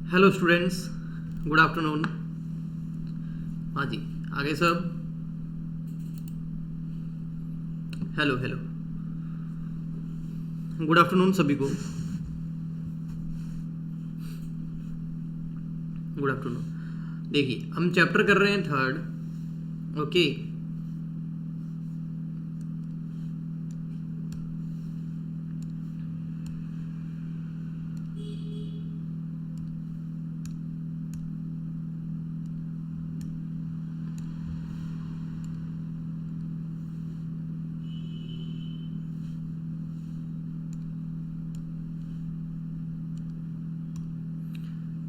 Hello students, good afternoon. हाँ जी, आगे सब। हेलो हेलो, गुड आफ्टरनून सभी को। Good afternoon. देखिए, हम चैप्टर कर रहे हैं third. Okay,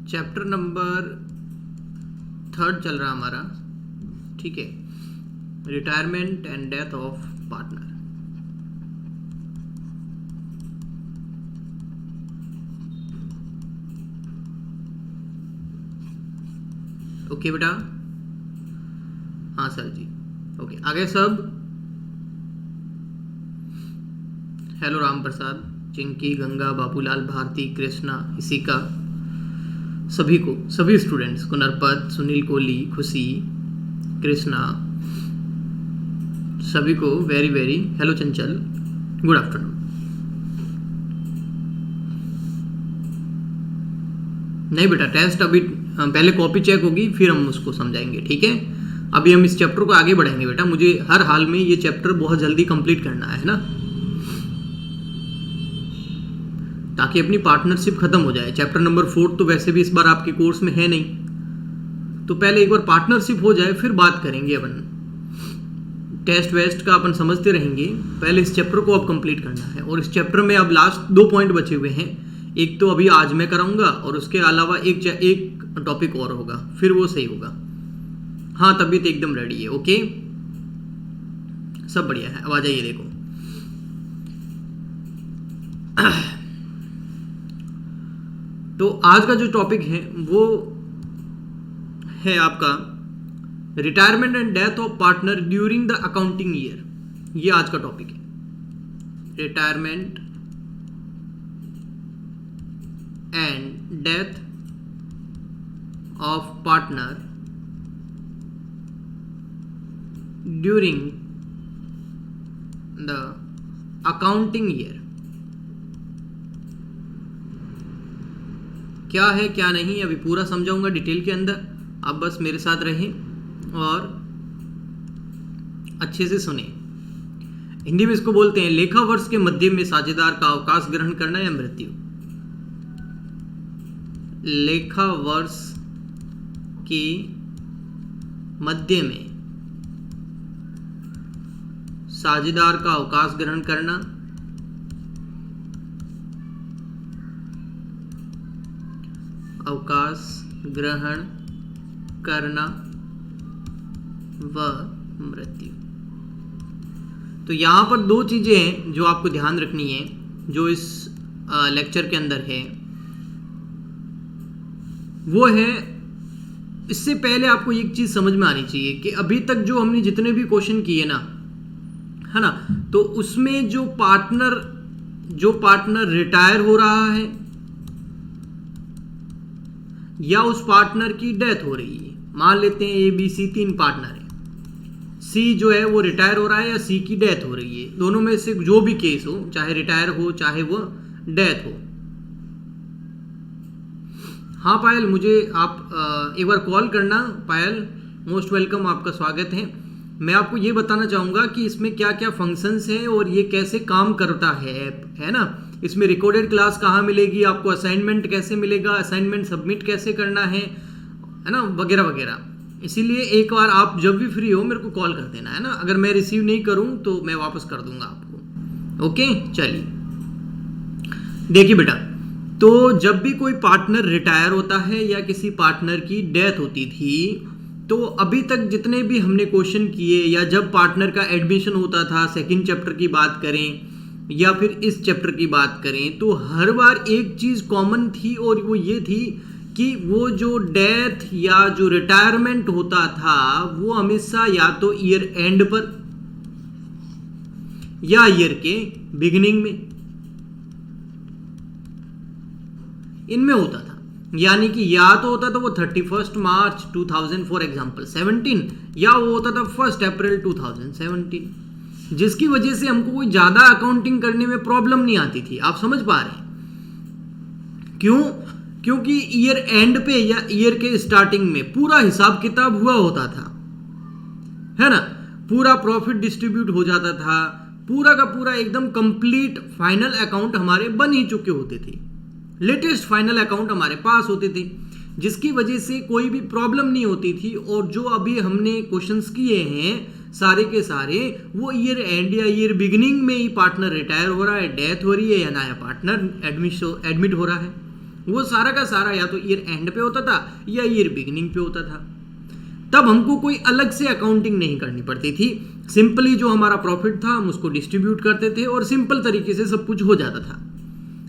chapter number third चल रहा हमारा। ठीक है, retirement and death of partner. Okay बेटा। हाँ सर जी। ओके, आगे सब। हेलो राम प्रसाद, चिंकी, गंगा, बाबूलाल, भारती, कृष्णा, इसिका, सभी को, सभी स्टूडेंट्स को, नरपत, सुनील कोहली, खुशी, कृष्णा, सभी को वेरी वेरी हेलो। चंचल, गुड आफ्टरनून। नहीं बेटा, टेस्ट अभी पहले कॉपी चेक होगी, फिर हम उसको समझाएंगे। ठीक है, अभी हम इस चैप्टर को आगे बढ़ाएंगे बेटा। मुझे हर हाल में ये चैप्टर बहुत जल्दी कंप्लीट करना है ना, ताकि अपनी पार्टनरशिप खत्म हो जाए। चैप्टर नंबर 4 तो वैसे भी इस बार आपके कोर्स में है नहीं, तो पहले एक बार पार्टनरशिप हो जाए, फिर बात करेंगे अपन। टेस्ट वेस्ट का अपन समझते रहेंगे, पहले इस चैप्टर को अब कंप्लीट करना है। और इस चैप्टर में अब लास्ट 2 पॉइंट बचे हुए हैं। एक तो अभी आज मैं कराऊंगा, और उसके अलावा एक टॉपिक और होगा, फिर वो सही होगा। हाँ, तबीयत एकदम रेडी है। ओके, सब बढ़िया है। अब आ जाइए, देखो तो आज का जो टॉपिक है वो है आपका retirement and death of partner during the accounting year. ये आज का टॉपिक है, retirement and death of partner during the accounting year. क्या है क्या नहीं अभी पूरा समझाऊंगा डिटेल के अंदर। आप बस मेरे साथ रहें और अच्छे से सुने। हिंदी में इसको बोलते हैं लेखा वर्ष के मध्य में साझेदार का अवकाश ग्रहण करना या मृत्यु। लेखा वर्ष के मध्य में साझेदार का अवकाश ग्रहण करना, अवकाश ग्रहण करना व मृत्यु। तो यहां पर 2 चीजें हैं जो आपको ध्यान रखनी है, जो इस लेक्चर के अंदर है। वो है, इससे पहले आपको एक चीज समझ में आनी चाहिए कि अभी तक जो हमने जितने भी क्वेश्चन किए ना, है ना, तो उसमें जो पार्टनर रिटायर हो रहा है या उस पार्टनर की डेथ हो रही है, मान लेते हैं ए बी सी 3 पार्टनर है। सी जो है वो रिटायर हो रहा है या सी की डेथ हो रही है, दोनों में से जो भी केस हो, चाहे रिटायर हो चाहे वो डेथ हो। हाँ पायल, मुझे आप एक बार कॉल करना। पायल, मोस्ट वेलकम, आपका स्वागत है। मैं आपको ये बताना चाहूँगा कि इसमें क्या क्या फंक्शंस हैं और ये कैसे काम करता है ऐप, है ना। इसमें रिकॉर्डेड क्लास कहाँ मिलेगी आपको, असाइनमेंट कैसे मिलेगा, असाइनमेंट सबमिट कैसे करना है ना, वगैरह वगैरह। इसीलिए एक बार आप जब भी फ्री हो मेरे को कॉल कर देना, है ना। अगर मैं रिसीव नहीं करूँ तो मैं वापस कर दूंगा आपको। ओके, चलिए देखिए बेटा, तो जब भी कोई पार्टनर रिटायर होता है या किसी पार्टनर की डेथ होती थी, तो अभी तक जितने भी हमने क्वेश्चन किए, या जब पार्टनर का एडमिशन होता था, सेकंड चैप्टर की बात करें या फिर इस चैप्टर की बात करें, तो हर बार एक चीज कॉमन थी, और वो ये थी कि वो जो डेथ या जो रिटायरमेंट होता था वो हमेशा या तो ईयर एंड पर या ईयर के बिगिनिंग में, इनमें होता था। यानी कि या तो होता था वो 31 मार्च 2000 फॉर एग्जांपल 17, या वो होता था 1 अप्रैल 2017, जिसकी वजह से हमको कोई ज्यादा अकाउंटिंग करने में प्रॉब्लम नहीं आती थी। आप समझ पा रहे हैं क्यों? क्योंकि ईयर एंड पे या ईयर के स्टार्टिंग में पूरा हिसाब किताब हुआ होता था, है ना, पूरा प्रॉफिट डिस्ट्रीब्यूट हो जाता था, पूरा का पूरा एकदम कंप्लीट फाइनल अकाउंट हमारे बन ही चुके होते थे, लेटेस्ट फाइनल अकाउंट हमारे पास होते थे, जिसकी वजह से कोई भी प्रॉब्लम नहीं होती थी। और जो अभी हमने क्वेश्चंस किए हैं सारे के सारे, वो ईयर एंड या ईयर बिगिनिंग में ही पार्टनर रिटायर हो रहा है, डेथ हो रही है, या नया पार्टनर एडमिट हो रहा है, वो सारा का सारा या तो ईयर एंड पे होता था या ईयर बिगिनिंग पे होता था। तब हमको कोई अलग से अकाउंटिंग नहीं करनी पड़ती थी, सिंपली जो हमारा प्रॉफिट था हम उसको डिस्ट्रीब्यूट करते थे और सिंपल तरीके से सब कुछ हो जाता था।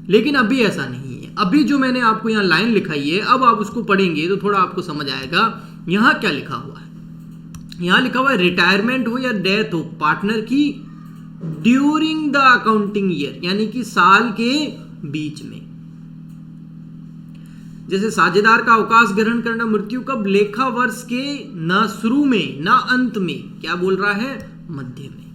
लेकिन अभी ऐसा नहीं है। अभी जो मैंने आपको यहाँ लाइन लिखाई है, अब आप उसको पढ़ेंगे तो थोड़ा आपको समझ आएगा यहाँ क्या लिखा हुआ है। यहाँ लिखा हुआ है रिटायरमेंट हो या डेथ हो पार्टनर की ड्यूरिंग द अकाउंटिंग ईयर, यानी कि साल के बीच में। जैसे साझेदार का अवकाश ग्रहण करना मृत्यु कब? लेखा वर्ष के ना शुरू में ना अंत में, क्या बोल रहा है, मध्य में।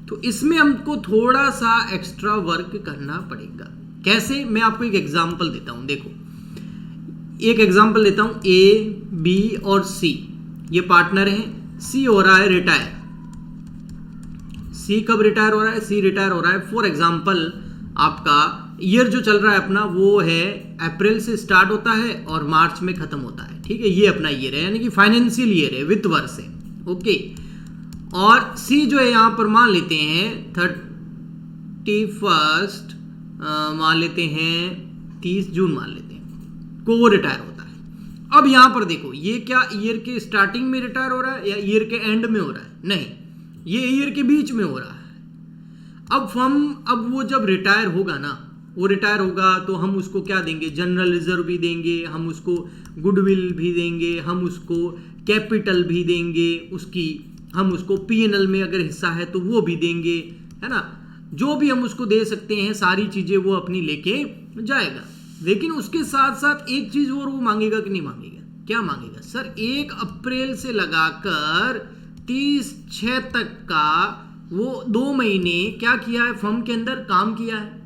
तो इसमें हमको थोड़ा सा एक्स्ट्रा वर्क करना पड़ेगा। कैसे? मैं आपको एक एग्जांपल देता हूं। देखो, एक एग्जांपल देता हूं। ए, बी और सी ये पार्टनर हैं। सी हो रहा है रिटायर। सी कब रिटायर हो रहा है? सी रिटायर हो रहा है फॉर एग्जांपल, आपका ईयर जो चल रहा है अपना वो है अप्रैल से स्टार्ट होता है और मार्च में खत्म होता है, ठीक है, ये अपना ईयर है, यानी कि फाइनेंशियल ईयर है, वित्त वर्ष है, ओके। और सी जो है यहां पर मान लेते हैं 31 मान लेते हैं 30 जून मान लेते हैं को वो रिटायर होता है। अब यहां पर देखो, ये क्या ईयर के स्टार्टिंग में रिटायर हो रहा है या ईयर के एंड में हो रहा है? नहीं, ये ईयर के बीच में हो रहा है। अब वो जब रिटायर होगा ना, वो रिटायर होगा तो हम उसको क्या देंगे? जनरल रिजर्व भी देंगे, हम उसको गुडविल भी देंगे, हम उसको कैपिटल भी देंगे उसकी, हम उसको पीएनएल में अगर हिस्सा है तो वो भी देंगे, है ना, जो भी हम उसको दे सकते हैं सारी चीजें वो अपनी लेके जाएगा। लेकिन उसके साथ साथ एक चीज और वो मांगेगा कि नहीं मांगेगा? क्या मांगेगा? सर 1 अप्रैल से लगाकर 30/6 तक का वो 2 महीने क्या किया है? फर्म के अंदर काम किया है,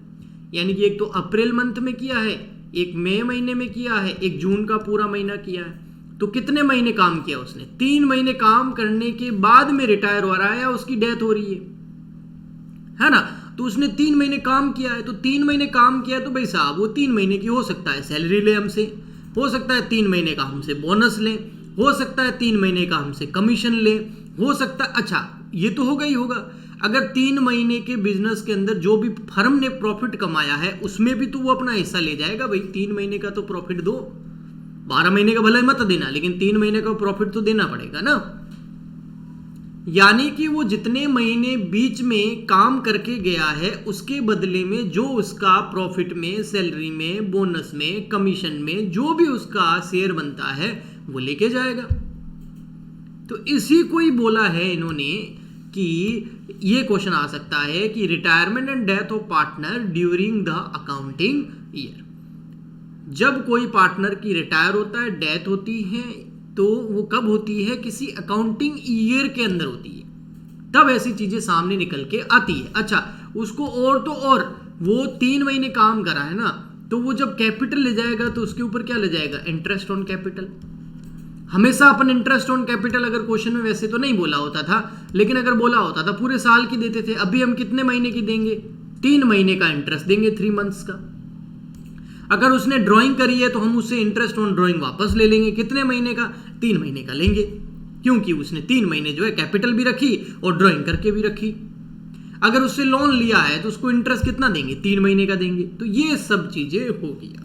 यानी कि एक तो अप्रैल मंथ में किया है, एक मई महीने में किया है, एक जून का पूरा महीना किया है। तो कितने महीने काम किया उसने? 3 महीने काम करने के बाद में रिटायर हो रहा है या उसकी डेथ हो रही है ना। तो उसने 3 महीने काम किया है, तो 3 महीने काम किया है तो भाई साहब वो 3 महीने की हो सकता है सैलरी ले हमसे, हो सकता है 3 महीने का हमसे बोनस ले, हो सकता है 3 महीने का हमसे कमीशन ले, हो सकता है, अच्छा ये तो होगा ही होगा। अगर 3 महीने के बिजनेस के अंदर जो भी फर्म ने प्रॉफिट कमाया है उसमें भी तो वो अपना हिस्सा ले जाएगा। भाई 3 महीने का तो प्रॉफिट दो, 12 महीने का भले मत देना, लेकिन 3 महीने का प्रॉफिट तो देना पड़ेगा ना। यानी कि वो जितने महीने बीच में काम करके गया है उसके बदले में जो उसका प्रॉफिट में, सैलरी में, बोनस में, कमीशन में जो भी उसका शेयर बनता है वो लेके जाएगा। तो इसी को ही बोला है इन्होंने कि ये क्वेश्चन आ सकता है कि retirement and death of partner during the accounting year. जब कोई पार्टनर की रिटायर होता है, डेथ होती है, तो वो कब होती है? किसी अकाउंटिंग ईयर के अंदर होती है, तब ऐसी चीजें सामने निकल के आती है। अच्छा, उसको और तो और वो 3 महीने काम करा है ना, तो वो जब कैपिटल ले जाएगा तो उसके ऊपर क्या ले जाएगा? Interest on capital. हमेशा अपन इंटरेस्ट ऑन कैपिटल अगर क्वेश्चन में वैसे तो नहीं बोला होता था, लेकिन अगर बोला होता था पूरे साल की देते थे। अभी हम कितने महीने की देंगे? 3 महीने का इंटरेस्ट देंगे, 3 मंथ्स का। अगर उसने ड्राइंग करी है तो हम उससे इंटरेस्ट ऑन ड्राइंग वापस ले लेंगे। कितने महीने का? 3 महीने का लेंगे, क्योंकि उसने 3 महीने जो है कैपिटल भी रखी और ड्राइंग करके भी रखी। अगर उससे लोन लिया है तो उसको इंटरेस्ट कितना देंगे? 3 महीने का देंगे। तो ये सब चीजें हो गया।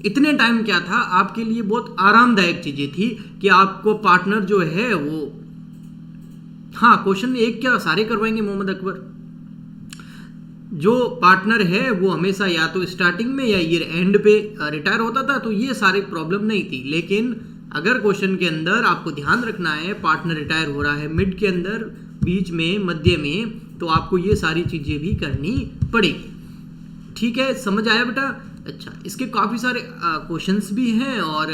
इतने टाइम क्या था, आपके लिए बहुत आरामदायक चीजें थी कि आपको पार्टनर जो है वो, हाँ क्वेश्चन एक क्या सारे करवाएंगे मोहम्मद अकबर। जो पार्टनर है वो हमेशा या तो स्टार्टिंग में या ईयर एंड पे रिटायर होता था, तो ये सारी प्रॉब्लम नहीं थी। लेकिन अगर क्वेश्चन के अंदर आपको ध्यान रखना है पार्टनर रिटायर हो रहा है मिड के अंदर, बीच में, मध्य में, तो आपको ये सारी चीजें भी करनी पड़ेगी। ठीक है, समझ आया बेटा? अच्छा, इसके काफ़ी सारे क्वेश्चंस भी हैं और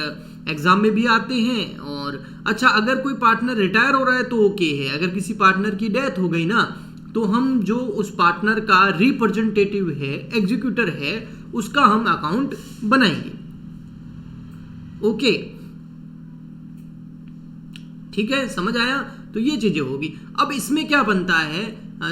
एग्जाम में भी आते हैं। और अच्छा, अगर कोई पार्टनर रिटायर हो रहा है तो ओके है, अगर किसी पार्टनर की डेथ हो गई ना तो हम जो उस पार्टनर का रिप्रेजेंटेटिव है, एग्जीक्यूटर है, उसका हम अकाउंट बनाएंगे। ओके, ठीक है, समझ आया? तो ये चीजें होगी। अब इसमें क्या बनता है,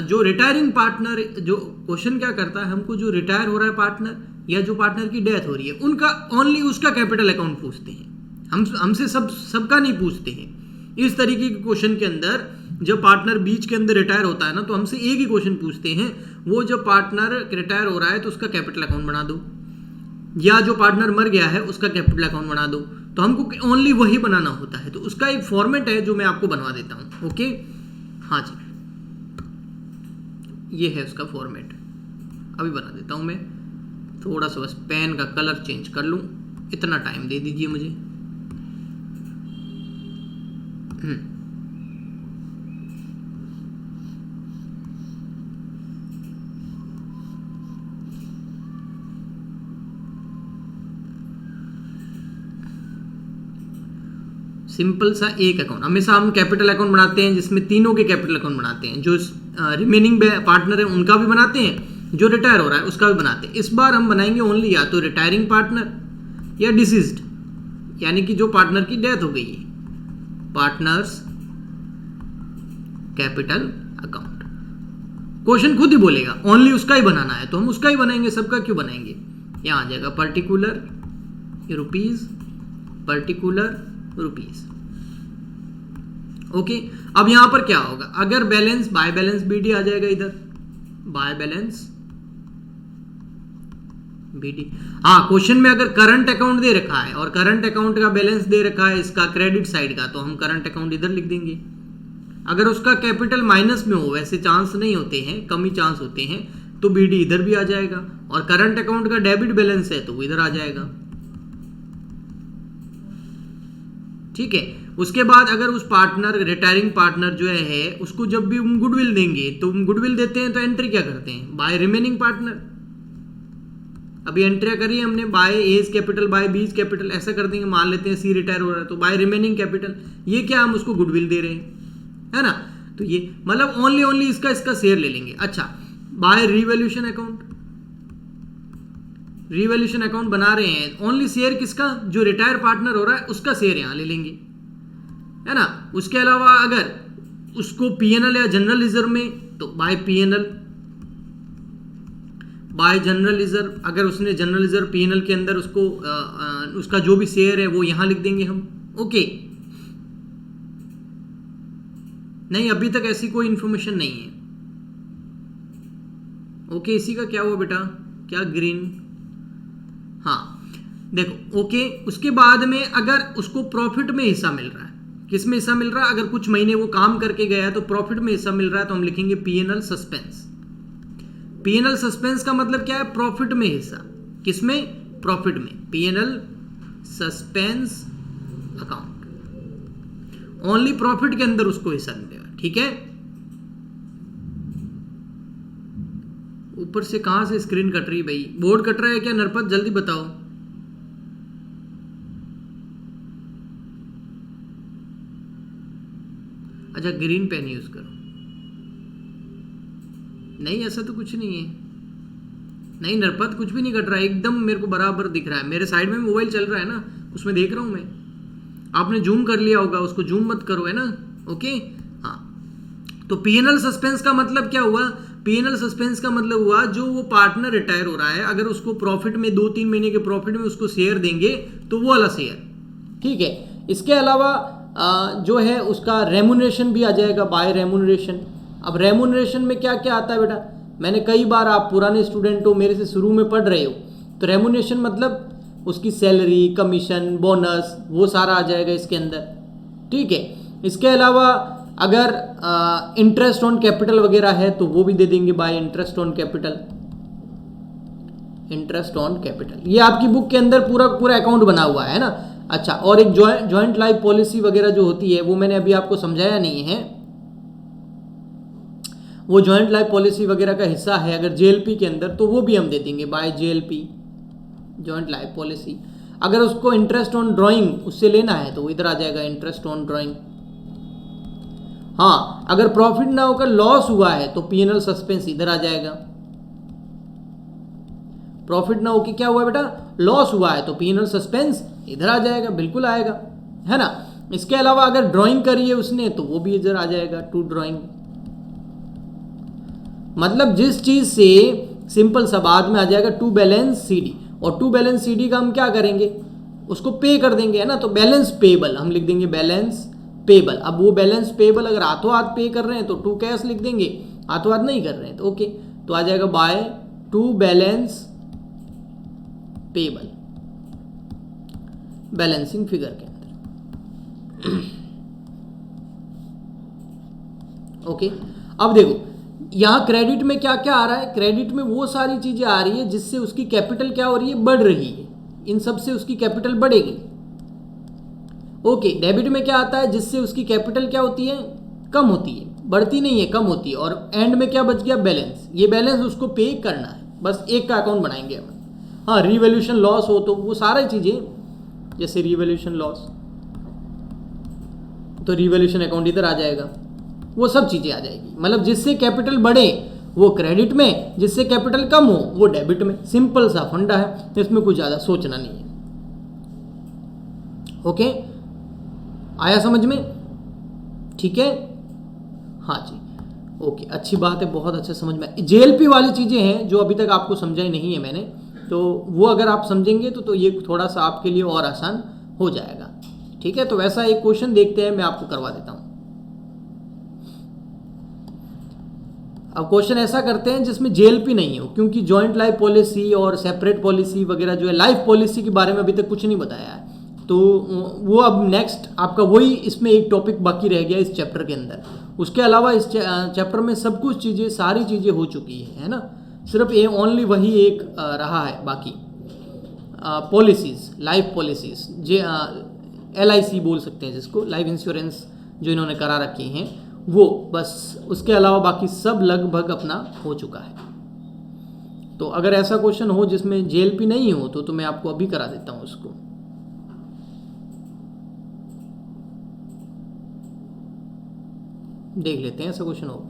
जो रिटायरिंग पार्टनर, जो क्वेश्चन क्या करता है, हमको जो रिटायर हो रहा है पार्टनर या जो पार्टनर की डेथ हो रही है, उनका ओनली उसका कैपिटल अकाउंट पूछते हैं। हमसे सबका नहीं पूछते हैं। इस तरीके के क्वेश्चन के अंदर जब पार्टनर बीच के अंदर रिटायर होता है ना, तो हमसे एक ही क्वेश्चन पूछते हैं, वो जब पार्टनर रिटायर हो रहा है तो उसका कैपिटल अकाउंट बना दो, या जो पार्टनर मर गया है उसका कैपिटल अकाउंट बना दो। तो हमको ओनली वही बनाना होता है। तो उसका एक फॉर्मेट है जो मैं आपको बनवा देता हूं। ओके, हाँ जी, ये है उसका फॉर्मेट, अभी बना देता हूं मैं। थोड़ा सा बस पेन का कलर चेंज कर लूं, इतना टाइम दे दीजिए मुझे। सिंपल सा एक अकाउंट, हमेशा हम कैपिटल अकाउंट बनाते हैं जिसमें तीनों के कैपिटल अकाउंट बनाते हैं, जो रिमेनिंग पार्टनर है उनका भी बनाते हैं, जो रिटायर हो रहा है उसका भी बनाते हैं। इस बार हम बनाएंगे ओनली या तो रिटायरिंग पार्टनर या डिसीज्ड, यानी कि जो पार्टनर की डेथ हो गई है, पार्टनर्स कैपिटल अकाउंट। क्वेश्चन खुद ही बोलेगा ओनली उसका ही बनाना है, तो हम उसका ही बनाएंगे, सबका क्यों बनाएंगे। यहां आ जाएगा particular rupees, particular rupees. Okay, अब यहां पर क्या होगा, अगर बैलेंस बाय बैलेंस बीडी आ जाएगा इधर, बाय बैलेंस बीडी। हाँ, क्वेश्चन में अगर करंट अकाउंट दे रखा है और करंट अकाउंट का बैलेंस दे रखा है इसका क्रेडिट साइड का, तो हम करंट अकाउंट इधर लिख देंगे। अगर उसका कैपिटल माइनस में हो, वैसे चांस नहीं होते हैं, कम ही चांस होते हैं, तो बीडी इधर भी आ जाएगा। और करंट अकाउंट का डेबिट बैलेंस है तो वो इधर आ जाएगा। ठीक है, उसके बाद अगर उस पार्टनर, रिटायरिंग पार्टनर जो है, उसको जब भी हम गुडविल देंगे, तो हम गुडविल देते हैं तो एंट्री क्या करते हैं, बाय रिमेनिंग पार्टनर। अभी एंट्री करी हमने, by A's capital, by B's capital, ऐसा कर देंगे। मान लेते हैं सी रिटायर हो रहा है तो बाय रिमेनिंग कैपिटल, ये क्या, हम उसको गुडविल दे रहे हैं, है ना। तो ये मतलब ओनली इसका शेयर ले लेंगे। अच्छा, by revaluation account, revaluation account बना रहे हैं, ओनली शेयर किसका, जो रिटायर पार्टनर हो रहा है उसका शेयर यहां ले लेंगे, है ना। उसके अलावा अगर उसको पीएनएल या जनरल रिजर्व में, तो by PNL, by general reserve. अगर उसने जनरल रिजर्व पीएनएल के अंदर उसको उसका जो भी शेयर है वो यहां लिख देंगे हम। ओके, नहीं, अभी तक ऐसी कोई इंफॉर्मेशन नहीं है। ओके, इसी का क्या हुआ बेटा, क्या ग्रीन, हाँ देखो। ओके, उसके बाद में अगर उसको प्रॉफिट में हिस्सा मिल रहा है, किस में हिस्सा मिल रहा है, अगर कुछ महीने वो काम करके गया है तो प्रॉफिट में हिस्सा मिल रहा है, तो हम लिखेंगे पीएनएल सस्पेंस। पीएनएल सस्पेंस का मतलब क्या है, प्रॉफिट में हिस्सा, किसमें, प्रॉफिट में, PNL suspense account, only profit के अंदर उसको हिस्सा मिलेगा। ठीक है, ऊपर से कहां से स्क्रीन कट रही है भाई, बोर्ड कट रहा है क्या नरपत, जल्दी बताओ। अच्छा, ग्रीन पेन यूज करो। नहीं, ऐसा तो कुछ नहीं है, नहीं नरपत, कुछ भी नहीं कट रहा है, एकदम मेरे को बराबर दिख रहा है। मेरे साइड में मोबाइल चल रहा है ना, उसमें देख रहा हूं मैं। आपने जूम कर लिया होगा, उसको जूम मत करो, है ना। ओके, हाँ, तो पीएनएल सस्पेंस का मतलब क्या हुआ, पीएनएल सस्पेंस का मतलब हुआ जो वो पार्टनर रिटायर हो रहा है, अगर उसको प्रॉफिट में 2-3 महीने के प्रॉफिट में उसको शेयर देंगे तो वो वाला शेयर। ठीक है, इसके अलावा जो है उसका रेमुनरेशन भी आ जाएगा, बाय रेमुनरेशन। अब रेमुनरेशन में क्या क्या आता है बेटा, मैंने कई बार, आप पुराने स्टूडेंट हो, मेरे से शुरू में पढ़ रहे हो, तो रेमुनरेशन मतलब उसकी सैलरी, कमीशन, बोनस, वो सारा आ जाएगा इसके अंदर। ठीक है, इसके अलावा अगर इंटरेस्ट ऑन कैपिटल वगैरह है तो वो भी दे देंगे, bye interest on capital, interest on capital. ये आपकी बुक के अंदर पूरा अकाउंट बना हुआ है ना। अच्छा, और एक जॉइंट लाइफ पॉलिसी वगैरह जो होती है वो मैंने अभी आपको समझाया नहीं है, वो जॉइंट लाइफ पॉलिसी वगैरह का हिस्सा है अगर जेएलपी के अंदर, तो वो भी हम दे देंगे by JLP, joint life policy. अगर उसको इंटरेस्ट ऑन ड्राइंग उससे लेना है तो वो इधर आ जाएगा, इंटरेस्ट ऑन ड्राइंग। हाँ, अगर प्रॉफिट ना होकर लॉस हुआ है तो पीएनएल सस्पेंस इधर आ जाएगा। प्रॉफिट ना होकर क्या हुआ बेटा, लॉस हुआ है तो पीएनएल सस्पेंस इधर आ जाएगा, बिल्कुल आएगा, है ना। इसके अलावा अगर ड्राइंग करी है उसने तो वो भी इधर आ जाएगा, टू ड्राइंग। मतलब जिस चीज से सिंपल सा बाद में आ जाएगा टू बैलेंस सीडी, और टू बैलेंस सीडी का हम क्या करेंगे, उसको पे कर देंगे, है ना। तो बैलेंस पेबल हम लिख देंगे, बैलेंस पेबल। अब वो बैलेंस पेबल अगर हाथों हाथ पे कर रहे हैं तो टू कैश लिख देंगे, हाथों हाथ नहीं कर रहे हैं तो ओके, तो आ जाएगा by two balance payable, balancing figure के अंदर। ओके, अब देखो यहां क्रेडिट में क्या क्या आ रहा है, क्रेडिट में वो सारी चीजें आ रही है जिससे उसकी कैपिटल क्या हो रही है, बढ़ रही है, इन सब से उसकी कैपिटल बढ़ेगी। ओके, डेबिट में क्या आता है, जिससे उसकी कैपिटल क्या होती है, कम होती है, बढ़ती नहीं है, कम होती है। और एंड में क्या बच गया, बैलेंस। ये बैलेंस उसको पे करना है, बस एक का अकाउंट बनाएंगे हम। हाँ, रिवैल्यूएशन लॉस हो तो वो सारी चीजें, जैसे रिवैल्यूएशन लॉस तो रिवैल्यूएशन अकाउंट इधर आ जाएगा, वो सब चीजें आ जाएगी। मतलब जिससे कैपिटल बढ़े वो क्रेडिट में, जिससे कैपिटल कम हो वो डेबिट में। सिंपल सा फंडा है, इसमें कुछ ज्यादा सोचना नहीं है। ओके, आया समझ में, ठीक है। हाँ जी, ओके, अच्छी बात है, बहुत अच्छा समझ में। जेएलपी वाली चीजें हैं जो अभी तक आपको समझाई नहीं है मैंने, तो वो अगर आप समझेंगे तो ये थोड़ा सा आपके लिए और आसान हो जाएगा, ठीक है। तो वैसा एक क्वेश्चन देखते हैं, मैं आपको करवा देता हूं। अब क्वेश्चन ऐसा करते हैं जिसमें जेएलपी नहीं हो, क्योंकि जॉइंट लाइफ पॉलिसी और सेपरेट पॉलिसी वगैरह जो है, लाइफ पॉलिसी के बारे में अभी तक कुछ नहीं बताया है, तो वो अब नेक्स्ट आपका वही इसमें एक टॉपिक बाकी रह गया इस चैप्टर के अंदर। उसके अलावा इस चैप्टर में सब कुछ चीज़ें, सारी चीज़ें हो चुकी है ना। सिर्फ ये ओनली वही एक रहा है बाकी, पॉलिसीज, लाइफ पॉलिसीज, जे LIC बोल सकते हैं जिसको, लाइफ इंश्योरेंस जो इन्होंने करा रखी हैं वो, बस उसके अलावा बाकी सब लगभग अपना हो चुका है। तो अगर ऐसा क्वेश्चन हो जिसमें जेएलपी नहीं हो तो मैं आपको अभी करा देता हूं उसको। देख लेते हैं ऐसा क्वेश्चन हो।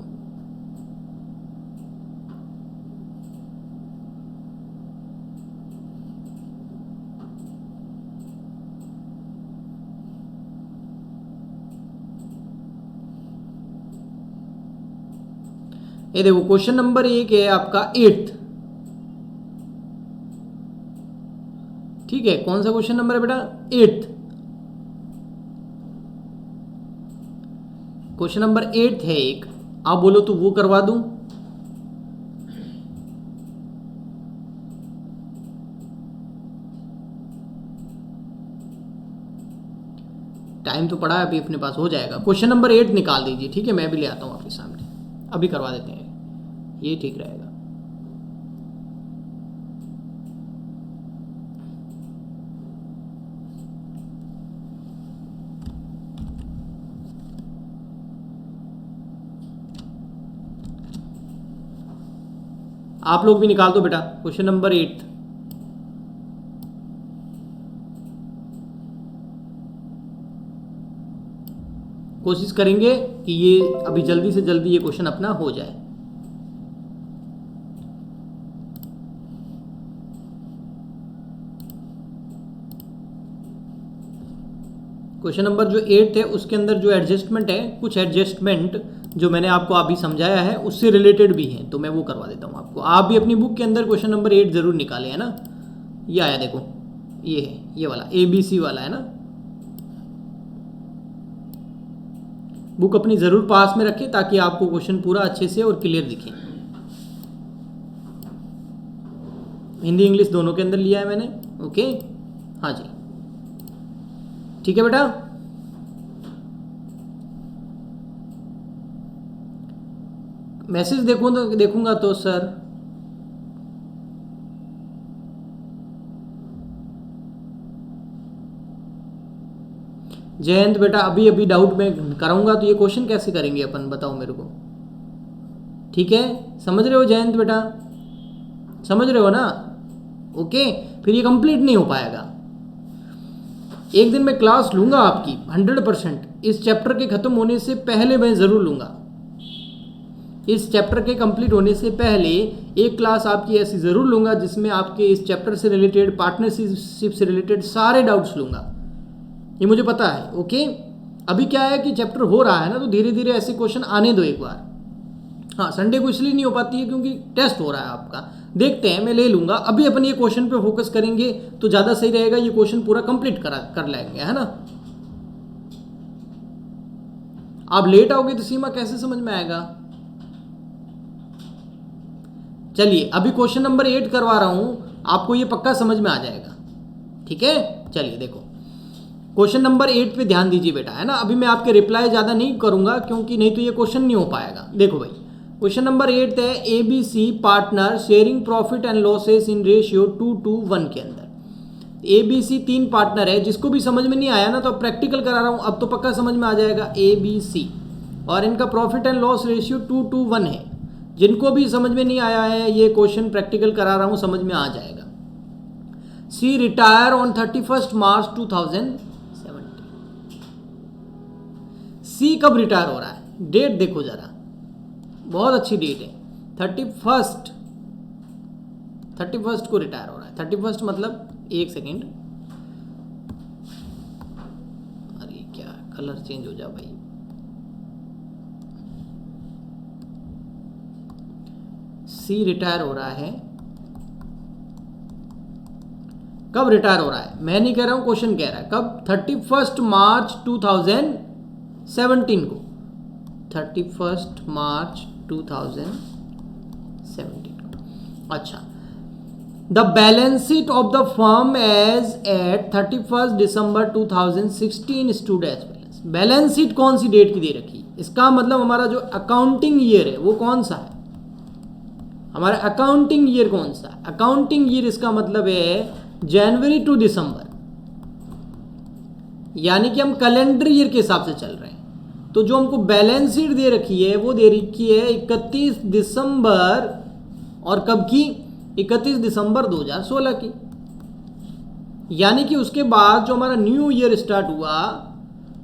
ये देखो क्वेश्चन नंबर 1 है आपका 8th, ठीक है। कौन सा क्वेश्चन नंबर है बेटा, 8th। क्वेश्चन नंबर 8 है एक, आप बोलो तो वो करवा दूं। टाइम तो पड़ा है अभी अपने पास, हो जाएगा। क्वेश्चन नंबर 8 निकाल दीजिए, ठीक है, मैं भी ले आता हूं आपके सामने, अभी करवा देते हैं, ये ठीक रहेगा। आप लोग भी निकाल दो बेटा, क्वेश्चन नंबर 8। कोशिश करेंगे कि ये अभी जल्दी से जल्दी ये क्वेश्चन अपना हो जाए। क्वेश्चन नंबर जो 8 है उसके अंदर जो एडजस्टमेंट है, कुछ एडजस्टमेंट जो मैंने आपको अभी समझाया है उससे रिलेटेड भी हैं, तो मैं वो करवा देता हूँ आपको। आप भी अपनी बुक के अंदर क्वेश्चन नंबर 8 जरूर निकालें, है ना। ये आया देखो, ये है, ये वाला ABC वाला है ना। बुक अपनी जरूर पास में रखें ताकि आपको क्वेश्चन पूरा अच्छे से और क्लियर दिखे। हिंदी इंग्लिश दोनों के अंदर लिया है मैंने, ओके। हाँ जी, ठीक है बेटा। मैसेज देखूंगा तो सर, जयंत बेटा अभी अभी डाउट में कराऊंगा, तो ये क्वेश्चन कैसे करेंगे अपन, बताओ मेरे को, ठीक है। समझ रहे हो जयंत बेटा, समझ रहे हो ना, ओके। फिर ये कंप्लीट नहीं हो पाएगा। एक दिन मैं क्लास लूंगा आपकी 100%, इस चैप्टर के खत्म होने से पहले मैं ज़रूर लूंगा। इस चैप्टर के कंप्लीट होने से पहले एक क्लास आपकी ऐसी ज़रूर लूंगा जिसमें आपके इस चैप्टर से रिलेटेड, पार्टनरशिप से रिलेटेड सारे डाउट्स लूंगा, ये मुझे पता है। ओके, अभी क्या है कि चैप्टर हो रहा है ना, तो धीरे धीरे ऐसे क्वेश्चन आने दो एक बार। हाँ, संडे को इसलिए नहीं हो पाती है क्योंकि टेस्ट हो रहा है आपका। देखते हैं, मैं ले लूंगा। अभी अपन ये क्वेश्चन पे फोकस करेंगे तो ज़्यादा सही रहेगा, ये क्वेश्चन पूरा कंप्लीट कर लेंगे, है ना। आप लेट आओगे तो सीमा कैसे समझ में आएगा। चलिए, अभी क्वेश्चन नंबर 8 करवा रहा हूं, आपको ये पक्का समझ में आ जाएगा। ठीक है, चलिए देखो क्वेश्चन नंबर 8 पे ध्यान दीजिए बेटा, है ना। अभी मैं आपके रिप्लाई ज़्यादा नहीं करूंगा क्योंकि नहीं तो ये क्वेश्चन नहीं हो पाएगा। देखो भाई, क्वेश्चन नंबर 8 है ABC partner sharing profit and losses in ratio 2:1 के अंदर। ABC 3 पार्टनर है। जिसको भी समझ में नहीं आया ना, तो प्रैक्टिकल करा रहा हूँ, अब तो पक्का समझ में आ जाएगा। ABC और इनका प्रॉफिट एंड लॉस रेशियो 2:1 है। जिनको भी समझ में नहीं आया है, ये क्वेश्चन प्रैक्टिकल करा रहा हूँ, समझ में आ जाएगा। सी रिटायर ऑन 31 मार्च 2017। सी कब रिटायर हो रहा है, डेट देखो जरा, बहुत अच्छी डेट है। 31 को रिटायर हो रहा है। 31 मतलब 1 सेकेंड, अरे क्या कलर चेंज हो जा भाई। सी रिटायर हो रहा है, कब रिटायर हो रहा है मैं नहीं कह रहा हूं, क्वेश्चन कह रहा है कब। 31 मार्च 2017 को। 31 मार्च 2017 को। अच्छा, the balance sheet of the firm as at 31 December 2016 stood as balance. Balance sheet कौन सी डेट की दे रखी, इसका मतलब हमारा जो अकाउंटिंग ईयर है वो कौन सा है, हमारा अकाउंटिंग ईयर कौन सा है। अकाउंटिंग ईयर इसका मतलब है जनवरी टू दिसंबर, यानी कि हम कैलेंडर ईयर के हिसाब से चल रहे हैं। तो जो हमको बैलेंस शीट दे रखी है वो दे रखी है 31 दिसंबर, और कब की, 31 दिसंबर 2016 की। यानी कि उसके बाद जो हमारा न्यू ईयर स्टार्ट हुआ,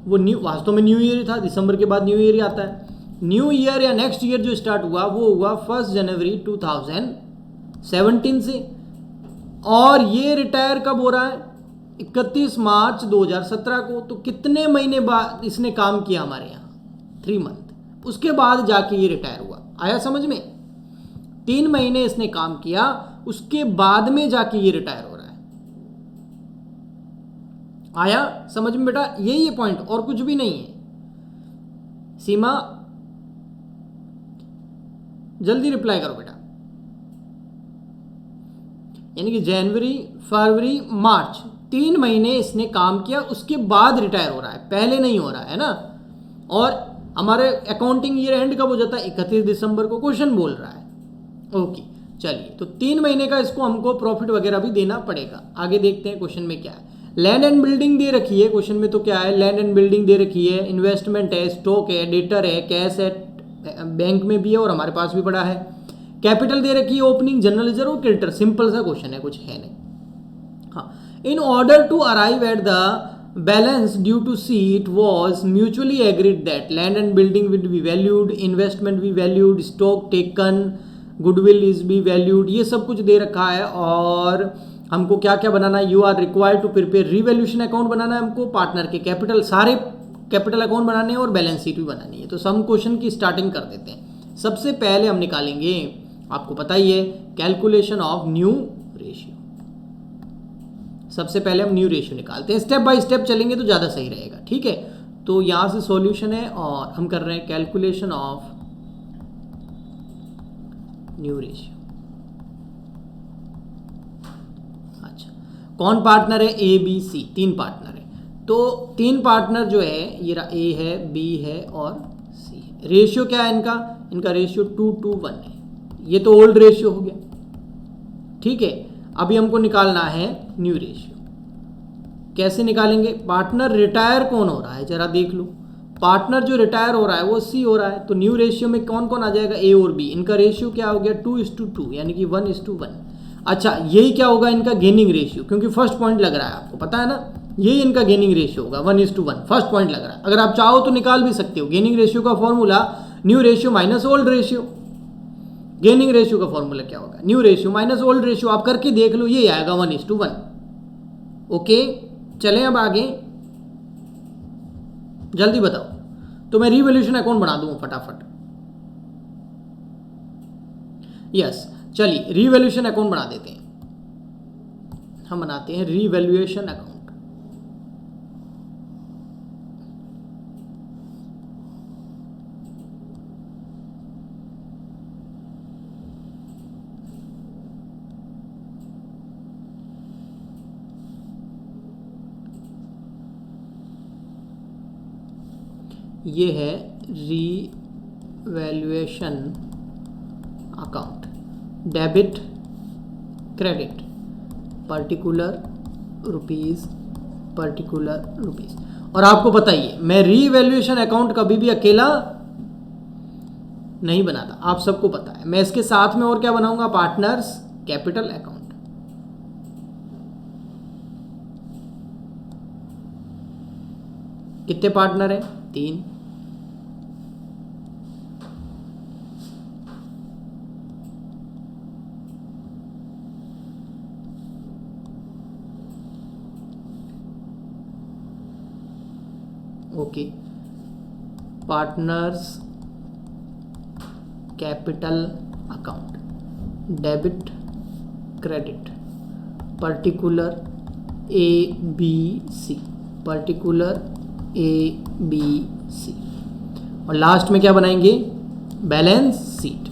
वो न्यू वास्तव में न्यू ईयर था, दिसंबर के बाद न्यू ईयर ही आता है। न्यू ईयर या नेक्स्ट ईयर जो स्टार्ट हुआ वो हुआ 1 जनवरी 2017 से, और ये रिटायर कब हो रहा है, 31 मार्च 2017 को। तो कितने महीने बाद इसने काम किया हमारे यहाँ, 3 मंथ, उसके बाद जाके ये रिटायर हुआ। आया समझ में, 3 महीने इसने काम किया, उसके बाद में जाके ये रिटायर हो रहा है। आया समझ में बेटा, यही है पॉइंट, और कुछ भी नहीं है। सीमा जल्दी रिप्लाई करो बेटा। यानी कि जनवरी, फरवरी, मार्च, 3 महीने इसने काम किया, उसके बाद रिटायर हो रहा है, पहले नहीं हो रहा है ना। और हमारे अकाउंटिंग ईयर एंड कब हो जाता है, 31 दिसंबर को, क्वेश्चन बोल रहा है। ओके, चलिए, तो 3 महीने का इसको हमको प्रॉफिट वगैरह भी देना पड़ेगा। आगे देखते हैं क्वेश्चन में क्या है। लैंड एंड बिल्डिंग दे रखी है क्वेश्चन में, तो क्या है, लैंड एंड बिल्डिंग दे रखी है, इन्वेस्टमेंट है, स्टॉक है, डेटर है, कैश है, बैंक में भी है और हमारे पास भी पड़ा है। कैपिटल दे रखी है, ओपनिंग, जनरल रिजर्व और क्रेडिटर। सिंपल सा क्वेश्चन है, कुछ है नहीं। हाँ, in order to arrive at the balance due to see it was mutually agreed that land and building will be valued, investment भी valued, stock taken, goodwill is be valued, ये सब कुछ दे रखा है। और हमको क्या क्या बनाना है, you are required to prepare revaluation account बनाना है हमको, पार्टनर के कैपिटल, सारे कैपिटल अकाउंट बनाने हैं और बैलेंस शीट भी बनानी है। तो सम क्वेश्चन की स्टार्टिंग कर देते हैं। सबसे पहले हम निकालेंगे, आपको पता ही है, कैलकुलेशन ऑफ न्यू रेशियो। सबसे पहले हम न्यू रेशियो निकालते हैं, स्टेप बाय स्टेप चलेंगे तो ज़्यादा सही रहेगा। ठीक है, तो यहाँ से सॉल्यूशन है और हम कर रहे हैं कैलकुलेशन ऑफ न्यू रेशियो। अच्छा, कौन पार्टनर है, ए बी सी, 3 पार्टनर है। तो 3 पार्टनर जो है, ये ए है, बी है और सी है। रेशियो क्या है इनका रेशियो 2:1 है। ये तो ओल्ड रेशियो हो गया। ठीक है, अभी हमको निकालना है न्यू रेशियो। कैसे निकालेंगे, पार्टनर रिटायर कौन हो रहा है जरा देख लो। पार्टनर जो रिटायर हो रहा है वो सी हो रहा है, तो न्यू रेशियो में कौन कौन आ जाएगा, ए और बी। इनका रेशियो क्या हो गया, 2:2, यानी कि 1:1। अच्छा यही क्या होगा इनका गेनिंग रेशियो, क्योंकि फर्स्ट पॉइंट लग रहा है आपको पता है ना, यही इनका गेनिंग रेशियो होगा 1:1, फर्स्ट पॉइंट लग रहा है। अगर आप चाहो तो निकाल भी सकते हो, गेनिंग रेशियो का formula new ratio minus old ratio. Gaining ratio का फॉर्मूला क्या होगा, new ratio minus old ratio. आप करके देख लो, ये आएगा 1:1। ओके चलें अब आगे, जल्दी बताओ। तो मैं रिवैल्यूएशन अकाउंट बना दूंगा फटाफट। यस चलिए रिवैल्यूएशन अकाउंट बना देते हैं, हम बनाते हैं रिवैल्यूएशन अकाउंट। ये है revaluation account, debit credit, particular rupees, particular rupees. और आपको पता ही है मैं रिवैल्यूएशन अकाउंट कभी भी अकेला नहीं बनाता, आप सबको पता है। मैं इसके साथ में और क्या बनाऊंगा, पार्टनर्स कैपिटल अकाउंट। कितने पार्टनर हैं, 3। Okay partners capital account, debit credit, particular ABC, particular ABC। और लास्ट में क्या बनाएंगे, बैलेंस शीट।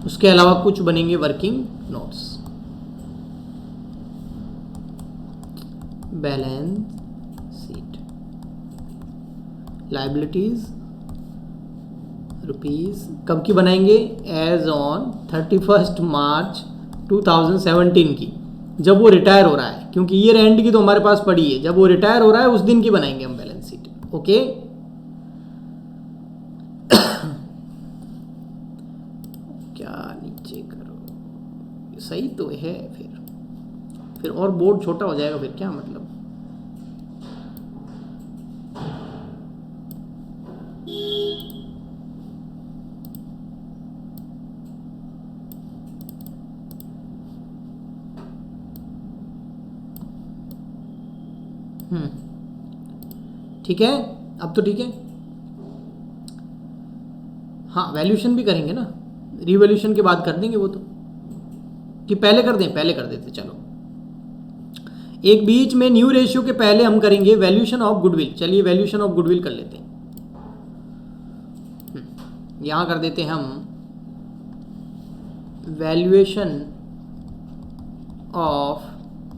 उसके अलावा कुछ बनेंगे working notes, balance sheet, liabilities rupees कब की बनाएंगे, एज ऑन 31 मार्च 2017 की, जब वो रिटायर हो रहा है, क्योंकि ईयर एंड की तो हमारे पास पड़ी है, जब वो रिटायर हो रहा है उस दिन की बनाएंगे हम बैलेंस शीट। ओके क्या नीचे करो, सही तो है, फिर और बोर्ड छोटा हो जाएगा, फिर क्या मतलब। ठीक है, अब तो ठीक है। हाँ वैल्यूएशन भी करेंगे ना, रिवैल्यूएशन के बाद कर देंगे वो तो, कि पहले कर दें, पहले कर देते चलो। एक बीच में न्यू रेशियो के पहले हम करेंगे वैल्यूएशन ऑफ गुडविल। चलिए वैल्यूएशन ऑफ गुडविल कर लेते हैं। यहां कर देते हैं हम वैल्यूएशन ऑफ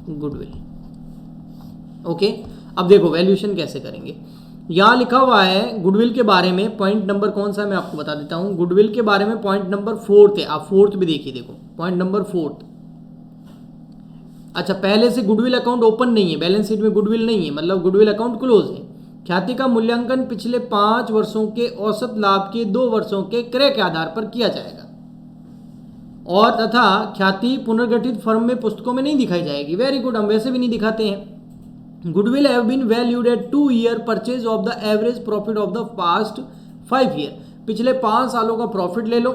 गुडविल। ओके अब देखो वैल्यूएशन कैसे करेंगे। यहां लिखा हुआ है गुडविल के बारे में, पॉइंट नंबर कौन सा है मैं आपको बता देता हूं। गुडविल के बारे में पॉइंट नंबर 4 है, आप 4 भी देखिए, देखो पॉइंट नंबर 4। अच्छा पहले से गुडविल अकाउंट ओपन नहीं है, बैलेंस शीट में गुडविल नहीं है, मतलब गुडविल अकाउंट क्लोज है। ख्याति का मूल्यांकन पिछले 5 वर्षों के औसत लाभ के 2 वर्षों के क्रय के आधार पर किया जाएगा, और तथा ख्याति पुनर्गठित फर्म में पुस्तकों में नहीं दिखाई जाएगी। वेरी गुड, हम वैसे भी नहीं दिखाते हैं। Goodwill have been valued at 2 year purchase of the average profit of the past 5 year. पिछले 5 सालों का प्रॉफिट ले लो,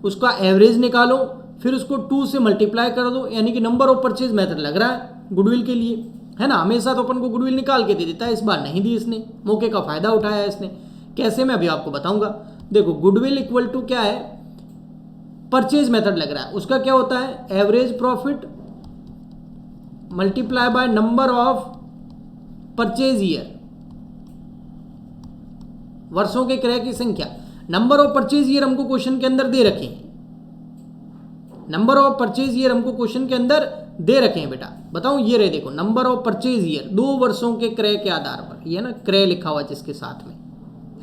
उसका एवरेज निकालो, फिर उसको 2 से मल्टीप्लाई कर दो, यानी कि नंबर ऑफ परचेज मेथड लग रहा है गुडविल के लिए, है ना। हमेशा तो अपन को गुडविल निकाल के दे देता है, इस बार नहीं दी इसने, मौके का फायदा उठाया इसने। कैसे, मैं अभी आपको बताऊंगा। देखो गुडविल इक्वल टू क्या है, परचेज मेथड लग रहा है, उसका क्या होता है, average profit multiply by number of purchase year, वर्षों के क्रय की संख्या। नंबर ऑफ परचेज ईयर हमको क्वेश्चन के अंदर दे रखे हैं, नंबर ऑफ परचेज ईयर हमको क्वेश्चन के अंदर दे रखे हैं बेटा। बताऊं, ये रहे देखो, नंबर ऑफ परचेज ईयर 2 वर्षों के क्रय के आधार पर, ये ना क्रय लिखा हुआ जिसके साथ में,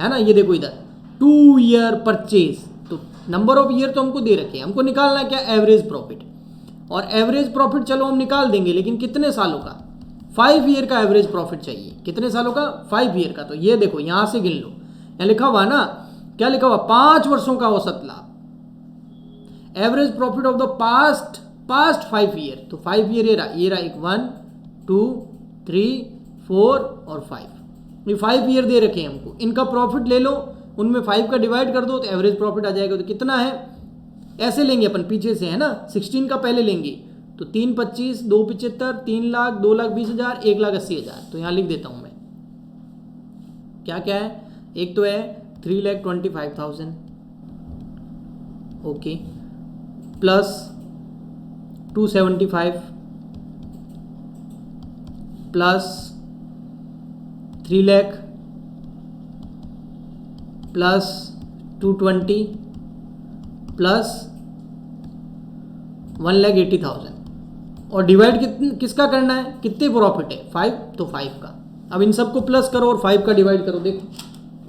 है ना, ये देखो इधर 2 ईयर परचेज, तो नंबर ऑफ ईयर तो हमको दे रखे हैं, हमको निकालना क्या, एवरेज प्रॉफिट। और एवरेज प्रॉफिट चलो हम निकाल देंगे, लेकिन कितने सालों का, 5 ईयर का एवरेज प्रॉफिट चाहिए। कितने सालों का, 5 ईयर का। तो ये देखो यहां से गिन लो, यहाँ लिखा हुआ ना, क्या लिखा हुआ, 5 वर्षों का औसत लाभ, average profit of the past 5 year. तो 5 ईयर ये रहा एक 1 2 3 4 और 5, ये 5 ईयर दे रखे हैं हमको। इनका प्रॉफिट ले लो, उनमें 5 का डिवाइड कर दो तो एवरेज प्रॉफिट आ जाएगा। तो कितना है, ऐसे लेंगे अपन पीछे से, है ना, 16 का पहले लेंगे तो 3 25 2 75 3 लाख 2 लाख 20,000 1 लाख 80,000। तो यहाँ लिख देता हूँ मैं, क्या क्या है, एक तो है 3,25,000, okay, plus 275 plus 3 lakh plus 220 plus 1,80,000 और डिवाइड किसका करना है, कितने प्रॉफिट है 5, तो 5 का। अब इन सबको प्लस करो और 5 का डिवाइड करो, देखो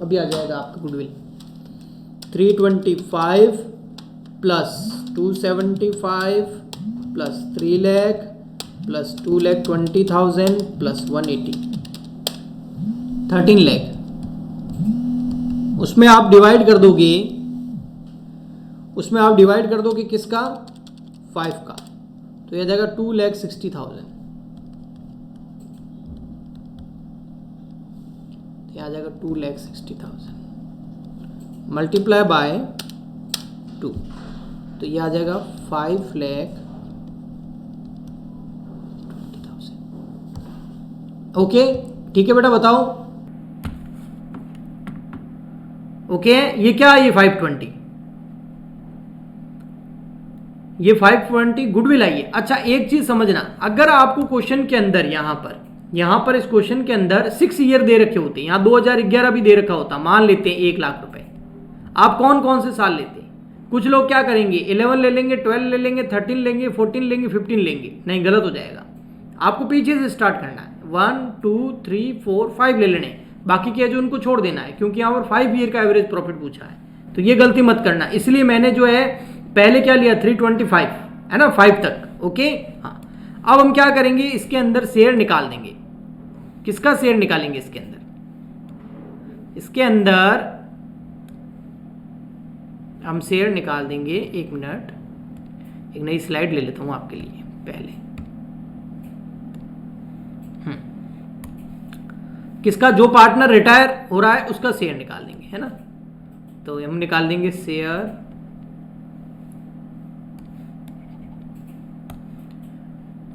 अभी आ जाएगा आपका goodwill. 325 plus 275 plus 3 lakh plus 2,20,000 plus 180, 13 lakh. उसमें आप डिवाइड कर दोगे, उसमें आप डिवाइड कर दोगे किसका, 5 का, तो यह जाएगा 2,60,000, तो यह जाएगा 2,60,000 मल्टीप्लाई बाय 2, तो यह आ जाएगा 5,20,000। ओके, ठीक है बेटा, बताओ। ओके, ये क्या है, ये 520, ये 520 गुडविल आई है। अच्छा, एक चीज समझना, अगर आपको क्वेश्चन के अंदर यहां पर इस क्वेश्चन के अंदर 6 ईयर दे रखे होते हैं, यहां 2011 भी दे रखा होता, मान लेते हैं 1 लाख रुपए, आप कौन कौन से साल लेते हैं? कुछ लोग क्या करेंगे, 11 ले लेंगे, 12 ले लेंगे, 13 लेंगे, 14 लेंगे, 15 लेंगे। नहीं, गलत हो जाएगा, आपको पीछे से स्टार्ट करना है। 1 2 3 4 5 ले लेने, बाकी के जो उनको छोड़ देना है, क्योंकि यहाँ पर 5 ईयर का एवरेज प्रॉफिट पूछा है, तो ये गलती मत करना। इसलिए मैंने जो है पहले क्या लिया, 325 है ना, 5 तक। ओके, हाँ, अब हम क्या करेंगे, इसके अंदर शेयर निकाल देंगे। किसका शेयर निकालेंगे इसके अंदर? इसके अंदर हम शेयर निकाल देंगे। एक मिनट, एक नई स्लाइड ले लेता हूं आपके लिए पहले। किसका, जो पार्टनर रिटायर हो रहा है उसका शेयर निकाल देंगे, है ना। तो हम निकाल देंगे share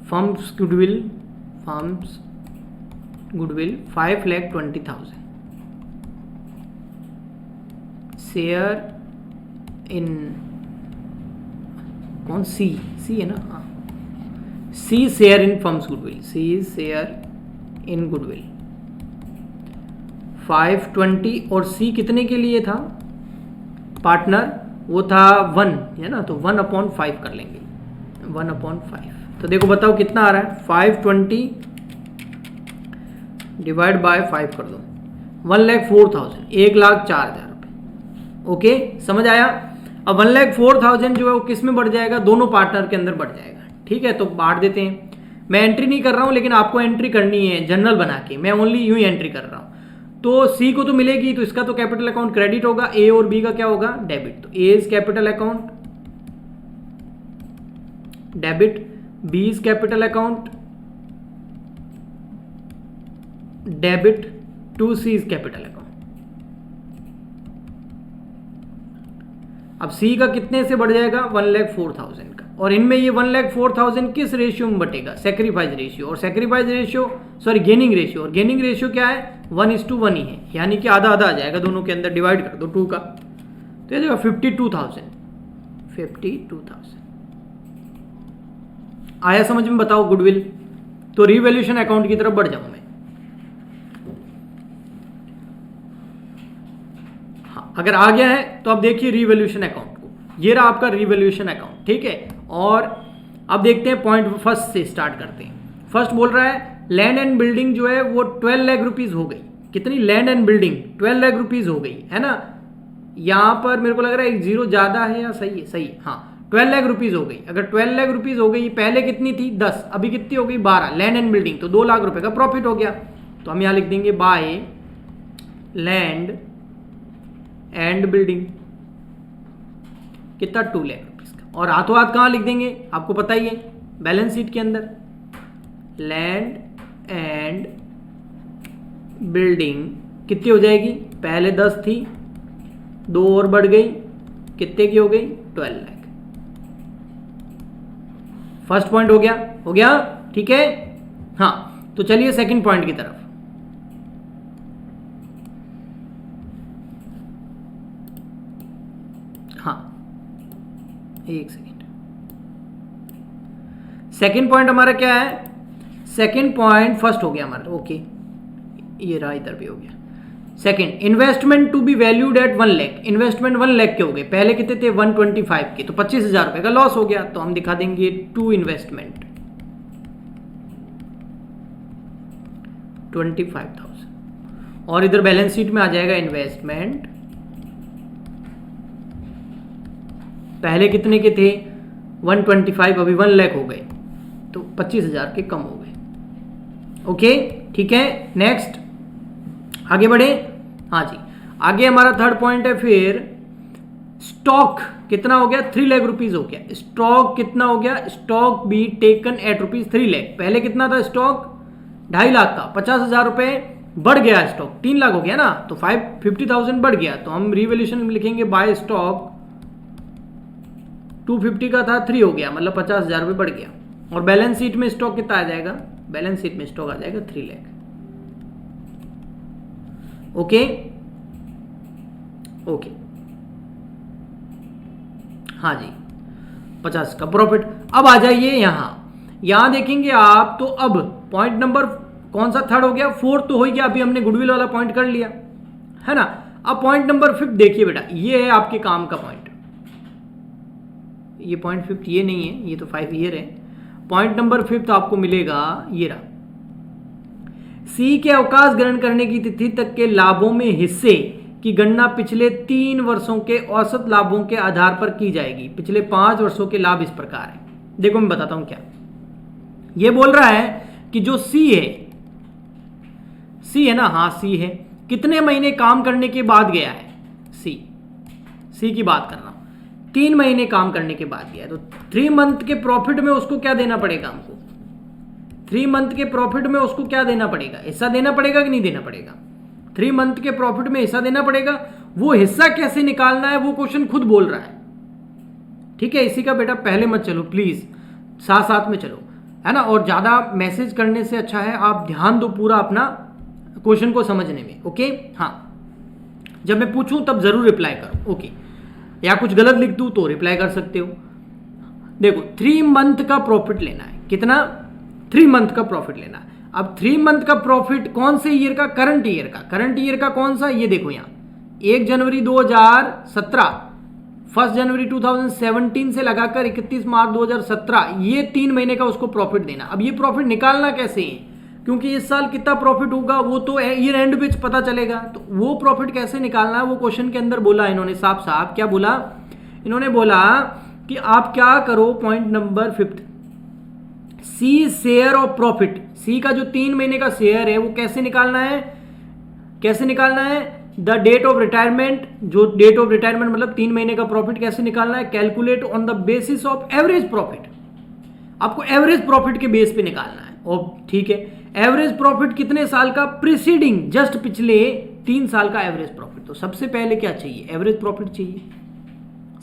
firms goodwill 5,20,000 share in कौन, सी है ना, हाँ, C share in firms goodwill, C share in goodwill 520। और सी कितने के लिए था पार्टनर, वो था 1, है ना, तो 1/5 कर लेंगे, 1/5। तो देखो बताओ कितना आ रहा है, 520 डिवाइड बाय 5 कर दो, 1,04,000, 1,04,000 रुपये। ओके, समझ आया। अब 1,04,000 जो है वो किस में बढ़ जाएगा, दोनों पार्टनर के अंदर बढ़ जाएगा। ठीक है, तो बांट देते हैं। मैं एंट्री नहीं कर रहा हूं, लेकिन आपको एंट्री करनी है जनरल बना के, मैं ओनली यूं ही एंट्री कर रहा हूं। तो सी को तो मिलेगी, तो इसका तो कैपिटल अकाउंट क्रेडिट होगा, ए और बी का क्या होगा, डेबिट। तो A is capital account debit, B is capital account debit to C is capital account. अब सी का कितने से बढ़ जाएगा, 1,04,000 का। और इनमें ये 1,04,000 किस रेशियो में बटेगा, सेक्रीफाइस रेशियो। और सेक्रीफाइस रेशियो गेनिंग रेशियो, और गेनिंग रेशियो क्या है, 1:1 ही है, यानी कि आधा आधा आ जाएगा दोनों के अंदर, डिवाइड कर दो 2 का, तो ये देखो 52,000 आया समझ में, बताओ गुडविल। तो रिवैल्यूएशन अकाउंट की तरफ बढ़ जाऊं मैं। हाँ, अगर आ गया है तो अब देखिए रिवैल्यूएशन अकाउंट को, ये रहा आपका रिवैल्यूएशन अकाउंट। ठीक है, और अब देखते हैं पॉइंट फर्स्ट से स्टार्ट करते हैं। फर्स्ट बोल रहा है लैंड एंड बिल्डिंग जो है वो 12 लाख रुपीज हो गई। कितनी, land and building 12 lakh rupees हो गई, है ना। यहां पर मेरे को लग रहा है एक जीरो ज्यादा है, या सही है, सही है, हाँ, 12 लाख रुपीज हो गई। अगर 12 लाख रुपीज हो गई, पहले कितनी थी 10, अभी कितनी हो गई 12, लैंड एंड बिल्डिंग, तो 2 लाख रुपए का प्रॉफिट हो गया। तो हम यहां लिख देंगे बाय लैंड एंड बिल्डिंग, कितना 2 लाख रुपीज का। और हाथों हाथ कहाँ लिख देंगे, आपको पता ही है, बैलेंस शीट के अंदर लैंड एंड बिल्डिंग कितनी हो जाएगी, पहले 10 थी, 2 और बढ़ गई, कितने की हो गई, 12 लाख। फर्स्ट पॉइंट हो गया, ठीक है। हाँ, तो चलिए सेकंड पॉइंट की तरफ। हाँ, एक सेकेंड, सेकंड पॉइंट हमारा क्या है, सेकंड पॉइंट फर्स्ट हो गया हमारा, ओके, ये रहा, इधर भी हो गया। Second, investment to be valued at 1 lakh, investment 1 lakh के हो गए, पहले कितने थे 125 के, तो 25,000 रुपए का लॉस हो गया, तो हम दिखा देंगे टू इन्वेस्टमेंट 25,000, और इधर बैलेंस शीट में आ जाएगा इन्वेस्टमेंट, पहले कितने के थे 125, अभी 1 लाख हो गए, तो 25,000 के कम हो गए। ओके, ठीक है, नेक्स्ट आगे बढ़े। हाँ जी, आगे हमारा थर्ड पॉइंट है, फिर स्टॉक कितना हो गया, 3 लाख रुपीज हो गया। स्टॉक कितना हो गया, stock be taken at rupees 3 lakh, पहले कितना था स्टॉक 2.5 लाख का, 50,000 रुपए बढ़ गया, स्टॉक 3 लाख हो गया ना, तो 50,000 बढ़ गया, तो हम रिवैल्यूएशन में लिखेंगे बाय स्टॉक 250 का था 3 हो गया, मतलब 50,000 रुपये बढ़ गया। और बैलेंस शीट में स्टॉक कितना आ जाएगा, बैलेंस शीट में स्टॉक आ जाएगा 3 लाख। ओके, ओके, हाँ जी, 50 का प्रॉफिट। अब आ जाइए यहां देखेंगे आप, तो अब पॉइंट नंबर कौन सा, थर्ड हो गया, फोर्थ तो हो ही गया, अभी हमने गुडविल वाला पॉइंट कर लिया है ना। अब पॉइंट नंबर 5 देखिए बेटा, ये है आपके काम का पॉइंट, ये पॉइंट 5 ये नहीं है, ये तो 5 ईयर है। पॉइंट नंबर 5 आपको मिलेगा, ये रहा, सी के अवकाश ग्रहण करने की तिथि तक के लाभों में हिस्से की गणना पिछले 3 वर्षों के औसत लाभों के आधार पर की जाएगी। पिछले 5 वर्षों के लाभ इस प्रकार है, देखो मैं बताता हूं क्या ये बोल रहा है कि जो सी है ना, हाँ सी है, कितने महीने काम करने के बाद गया है, सी की बात कर रहा हूं, 3 महीने काम करने के बाद गया है, तो 3 मंथ के प्रॉफिट में उसको क्या देना पड़ेगा, हमको 3 मंथ के प्रॉफिट में उसको क्या देना पड़ेगा, हिस्सा देना पड़ेगा कि नहीं देना पड़ेगा, 3 मंथ के प्रॉफिट में हिस्सा देना पड़ेगा। वो हिस्सा कैसे निकालना है वो क्वेश्चन खुद बोल रहा है, ठीक है। इसी का बेटा पहले मत चलो प्लीज, साथ साथ में चलो, है ना। और ज्यादा मैसेज करने से अच्छा है आप ध्यान दो पूरा अपना क्वेश्चन को समझने में, ओके। हाँ, जब मैं पूछूं तब जरूर रिप्लाई करो, ओके, या कुछ गलत लिख दूं तो रिप्लाई कर सकते हो। देखो 3 मंथ का प्रॉफिट लेना है, कितना, 3 मंथ का प्रॉफिट लेना है। अब 3 मंथ का प्रॉफिट कौन से ईयर का, करंट ईयर का, करंट ईयर का कौन सा, ये देखो यहाँ 1 जनवरी 2017, 1 जनवरी 2017 से लगाकर 31 मार्च 2017, ये 3 महीने का उसको प्रॉफिट देना। अब ये प्रॉफिट निकालना कैसे है, क्योंकि इस साल कितना प्रॉफिट होगा वो तो ईयर एंड पे पता चलेगा, तो वो प्रॉफिट कैसे निकालना है वो क्वेश्चन के अंदर बोला इन्होंने साफ साफ। क्या बोला इन्होंने, बोला कि आप क्या करो, point number 5, C share of profit, C का जो 3 महीने का शेयर है वो कैसे निकालना है, कैसे निकालना है, द डेट ऑफ रिटायरमेंट, जो डेट ऑफ रिटायरमेंट मतलब 3 महीने का प्रॉफिट कैसे निकालना है, calculate on the basis of average profit, आपको एवरेज प्रॉफिट के बेस पे निकालना है। और ठीक है, एवरेज प्रॉफिट कितने साल का, प्रीसीडिंग जस्ट पिछले 3 साल का एवरेज प्रॉफिट। तो सबसे पहले क्या चाहिए, एवरेज प्रॉफिट चाहिए,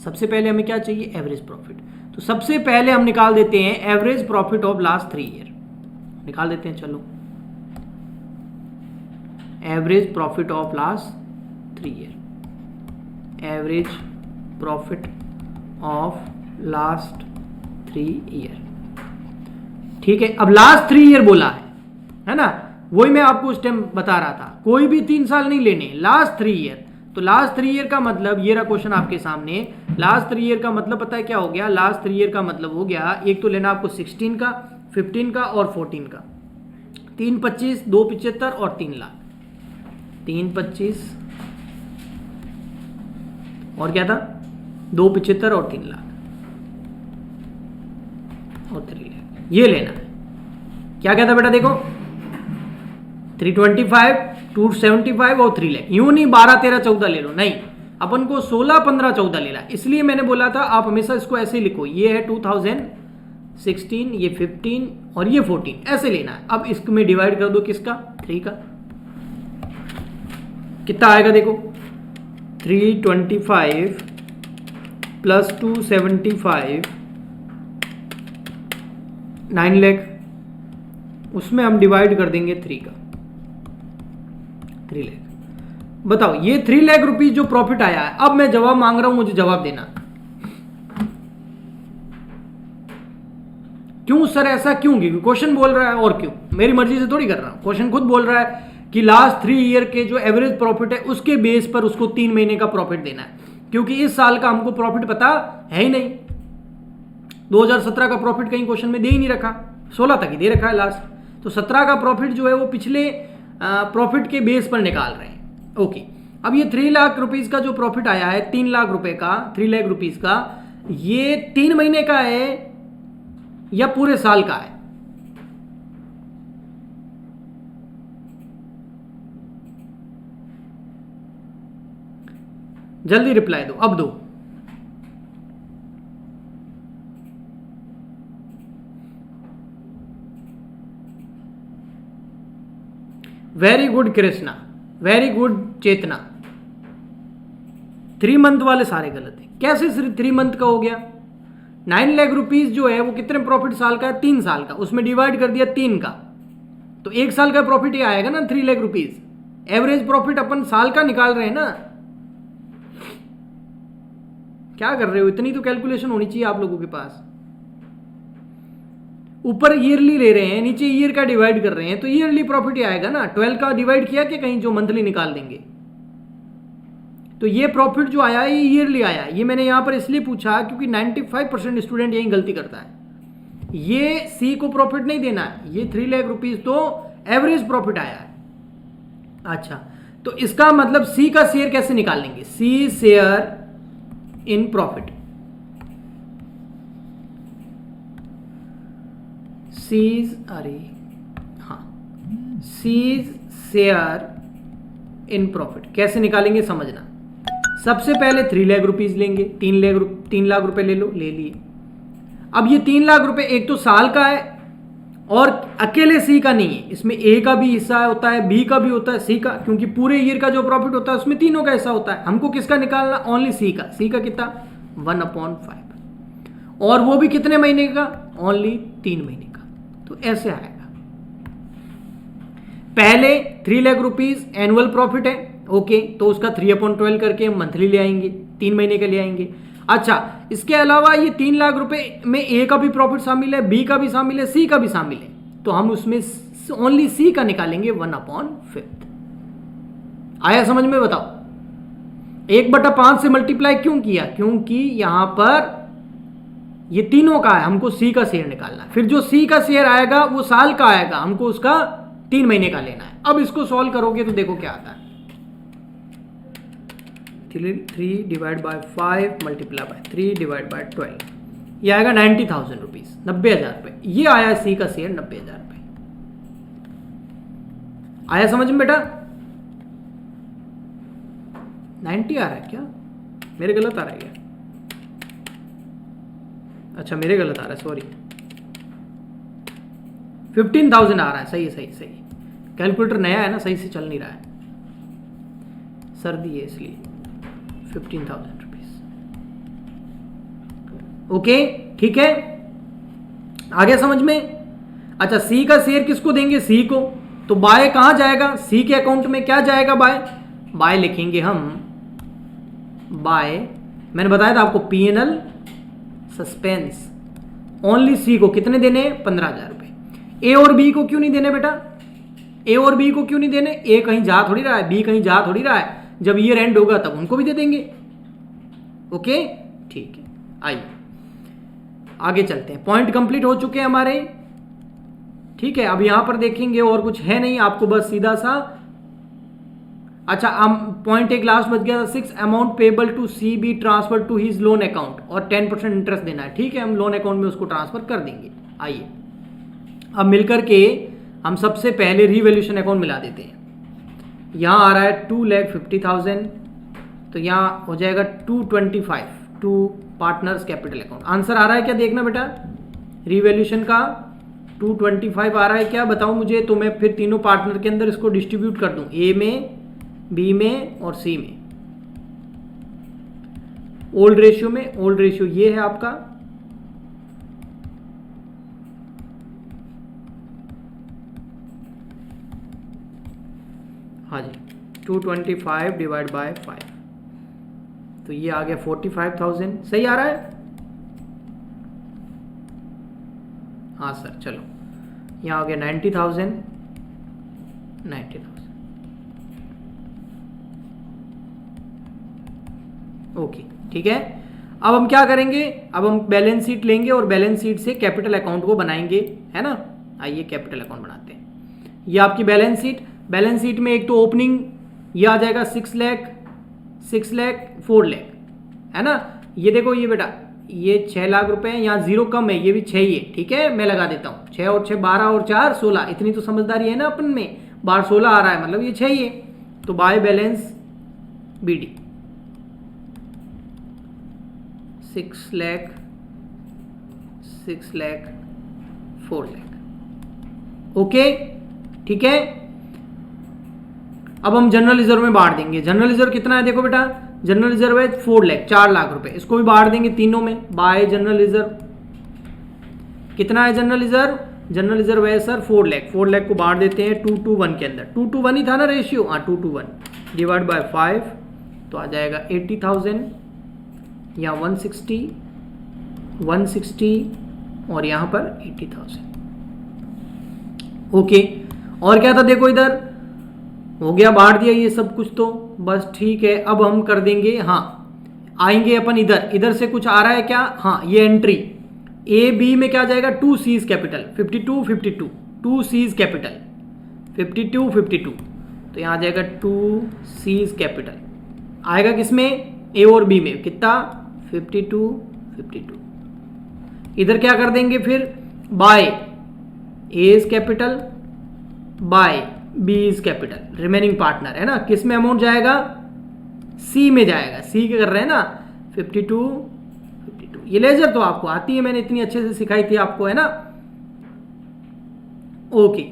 सबसे पहले हमें क्या चाहिए, एवरेज प्रॉफिट। तो सबसे पहले हम निकाल देते हैं average profit of last 3 year, निकाल देते हैं, चलो average profit of last 3 year, average profit of last 3 year, ठीक है। अब लास्ट 3 ईयर बोला है ना, वही मैं आपको उस टाइम बता रहा था, कोई भी 3 साल नहीं लेने, लास्ट 3 ईयर। तो लास्ट 3 ईयर का मतलब, ये रहा क्वेश्चन आपके सामने, लास्ट 3 ईयर का मतलब पता है क्या हो गया, लास्ट 3 ईयर का मतलब हो गया, एक तो लेना आपको 16 का, 15 का और 14 का, 3 25, 2 75 और 3 लाख, 3 25 और क्या था, 2 75 और 3 लाख और 3 लाख, ये लेना है। क्या कहता बेटा, देखो 325, 275 और 3 लाख, यूं नहीं 12 13 14 ले लो, नहीं, अपन को 16, 15, 14 लेना है, इसलिए मैंने बोला था आप हमेशा इसको ऐसे ही लिखो, ये है 2016, ये 15 और ये 14, ऐसे लेना है। अब इसमें डिवाइड कर दो किसका, 3 का, कितना आएगा देखो, 325 प्लस 275, 9 लाख, उसमें हम डिवाइड कर देंगे 3 का, 3 लाख। बताओ ये 3 लाख रुपीज जो प्रॉफिट आया है, अब मैं जवाब मांग रहा हूं, मुझे जवाब देना। क्यों सर ऐसा क्यों, क्योंकि क्वेश्चन बोल रहा है, और क्यों, मेरी मर्जी से थोड़ी कर रहा हूं, क्वेश्चन खुद बोल रहा है कि लास्ट 3 ईयर के जो एवरेज प्रॉफिट है उसके बेस पर उसको 3 महीने का प्रॉफिट देना है, क्योंकि इस साल का हमको प्रॉफिट पता है ही नहीं। 2017 का प्रॉफिट कहीं क्वेश्चन में दे ही नहीं रखा, 16 तक ही दे रखा है लास्ट, तो 17 का प्रॉफिट जो है वो पिछले प्रॉफिट के बेस पर निकाल रहे हैं। ओके, अब ये 3 लाख रुपीज का जो प्रॉफिट आया है, 3 लाख रुपए का, 3 लाख रुपीज का, ये 3 महीने का है या पूरे साल का है? जल्दी रिप्लाई दो, अब दो। Very good Krishna, very good Chetna. 3 month वाले सारे गलत है, कैसे सिर्फ 3 मंथ का हो गया? 9 लाख रुपीज जो है वो कितने प्रॉफिट साल का है? 3 साल का, उसमें डिवाइड कर दिया 3 का, तो 1 साल का प्रॉफिट ये आएगा ना 3 लाख रुपीज। एवरेज प्रॉफिट अपन साल का निकाल रहे हैं ना, क्या कर रहे हो? इतनी तो कैलकुलेशन होनी चाहिए आप लोगों के पास। ऊपर ईयरली ले रहे हैं, नीचे ईयर का डिवाइड कर रहे हैं, तो ईयरली प्रॉफिट ही आएगा ना। 12 का डिवाइड किया कि कहीं जो मंथली निकाल देंगे, तो ये प्रॉफिट जो आया है ये ईयरली आया है। ये मैंने यहां पर इसलिए पूछा क्योंकि 95% स्टूडेंट यही गलती करता है। ये सी को प्रॉफिट नहीं देना है, ये 3 लाख रुपीज तो एवरेज प्रॉफिट आया है। अच्छा, तो इसका मतलब सी का शेयर कैसे निकाल लेंगे? सी शेयर इन प्रॉफिट, सीज, अरे हाँ, सीज शेयर इन प्रॉफिट कैसे निकालेंगे समझना। सबसे पहले 3 लाख रुपीज लेंगे, 3 लाख रुपए ले लो, ले लिए। अब ये 3 लाख रुपए एक तो साल का है और अकेले सी का नहीं है, इसमें ए का भी हिस्सा होता है, बी का भी होता है, सी का, क्योंकि पूरे ईयर का जो प्रॉफिट होता है उसमें तीनों का हिस्सा होता है। हमको किसका निकालना? ओनली सी का। सी का कितना? 1/5, और वो भी कितने महीने का? ओनली 3 महीने का। तो ऐसे आएगा। पहले 3 लाख रुपीज एनुअल प्रॉफिट है, ओके, तो उसका 3/12 करके हम मंथली ले आएंगे, 3 महीने का ले आएंगे। अच्छा, इसके अलावा ये 3 लाख रुपए में ए का भी प्रॉफिट शामिल है, बी का भी शामिल है, सी का भी शामिल है, तो हम उसमें ओनली सी का निकालेंगे 1/5। आया समझ में? बताओ 1/5 से मल्टीप्लाई क्यों किया? क्योंकि यहां पर ये तीनों का है, हमको सी का शेयर निकालना है। फिर जो सी का शेयर आएगा वो साल का आएगा, हमको उसका 3 महीने का लेना है। अब इसको सॉल्व करोगे तो देखो क्या आता है। 3 divide by 5 multiply by 3 divide by 12, ये आएगा 90,000 रुपीज, 90,000 रुपए। ये आया सी का शेयर 90,000 रुपए। आया समझ में बेटा? 90 आ रहा है क्या? मेरे गलत आ रहा है क्या? अच्छा मेरे गलत आ रहा है, सॉरी। 15,000 आ रहा है, सही है, सही सही। कैलकुलेटर नया है ना, सही से चल नहीं रहा है, सर्दी है इसलिए। 15,000 रुपीज, ओके, ठीक है, आ गया समझ में? अच्छा, सी का शेयर किसको देंगे? सी को। तो बाय कहां जाएगा? सी के अकाउंट में क्या जाएगा? बाय, बाय लिखेंगे हम, बाय, मैंने बताया था आपको, पीएनएल सस्पेंस। ओनली सी को कितने देने? 15,000 रुपए। ए और बी को क्यों नहीं देने बेटा? ए और बी को क्यों नहीं देने? ए कहीं जा थोड़ी रहा है, बी कहीं जा थोड़ी रहा है, जब ईयर एंड होगा तब उनको भी दे देंगे। ओके, ठीक है, आइए आगे चलते हैं। पॉइंट कंप्लीट हो चुके हैं हमारे, ठीक है। अब यहां पर देखेंगे और कुछ है नहीं, आपको बस सीधा सा, अच्छा पॉइंट एक लास्ट बच गया था, 6 amount payable to C be transfer to his loan account, और 10% इंटरेस्ट देना है, ठीक है, हम लोन अकाउंट में उसको ट्रांसफर कर देंगे। आइए अब मिलकर के हम सबसे पहले रिवैल्यूएशन अकाउंट मिला देते हैं। यहां आ रहा है 2,50,000, तो यहाँ हो जाएगा 225 to partners capital account. Answer आ रहा है क्या देखना बेटा, रिवैल्यूएशन का 225 आ रहा है क्या बताओ मुझे, तो मैं फिर तीनों पार्टनर के अंदर इसको डिस्ट्रीब्यूट कर दूं, ए में, बी में और सी में। ओल्ड रेशियो में, ओल्ड रेशियो ये है आपका, हाँ जी 225 डिवाइड बाय 5, तो ये आ गया 45,000। सही आ रहा है? हाँ सर चलो, यहाँ आ गया 90,000, 90,000। ओके ठीक है। अब हम क्या करेंगे, अब हम बैलेंस शीट लेंगे और बैलेंस शीट से कैपिटल अकाउंट को बनाएंगे, है ना। आइए कैपिटल अकाउंट बनाते हैं। ये आपकी बैलेंस शीट, बैलेंस शीट में एक तो ओपनिंग ये आ जाएगा 6 लाख, 6 लाख, 4 लाख, है ना। ये देखो ये बेटा ये 6 लाख रुपए है, यहाँ जीरो कम है, ये भी 6 ही है, ठीक है। मैं लगा देता हूँ 6 और 6 12 और 4 16, इतनी तो समझदारी है ना अपन में, 12 16 आ रहा है मतलब ये 6 ही है। तो by balance BD 6 lakh, 6 lakh, 4 lakh, okay ठीक है। अब हम जनरल रिजर्व में बांट देंगे। जनरल रिजर्व कितना है देखो बेटा, जनरल रिजर्व है 4 लाख, 4 लाख रुपए, इसको भी बांट देंगे तीनों में। बाय जनरल रिजर्व कितना है, जनरल रिजर्व, जनरल रिजर्व है सर 4 लाख, 4 लाख को बांट देते हैं 2 to 1 के अंदर, 2 to 1 ही था ना रेशियो, हाँ 2 to 1 डिवाइड बाय 5, तो आ जाएगा 80,000, या 160, 160 और यहाँ पर 80,000, ओके। और क्या था देखो, इधर हो गया, बांट दिया ये सब कुछ, तो बस ठीक है। अब हम कर देंगे, हाँ आएंगे अपन इधर, इधर से कुछ आ रहा है क्या, हाँ ये एंट्री ए बी में क्या जाएगा, 2 C's कैपिटल 52 52, 2 C's कैपिटल 52 52, तो यहाँ आ जाएगा 2 C's कैपिटल आएगा किसमें, ए और बी में, कितना 52 52। इधर क्या कर देंगे फिर, by A's capital by B's capital, remaining partner है ना, किस में अमाउंट जाएगा, सी में जाएगा। सी के कर रहे हैं ना 52 52, ये लेजर तो आपको आती है, मैंने इतनी अच्छे से सिखाई थी आपको, है ना, ओके।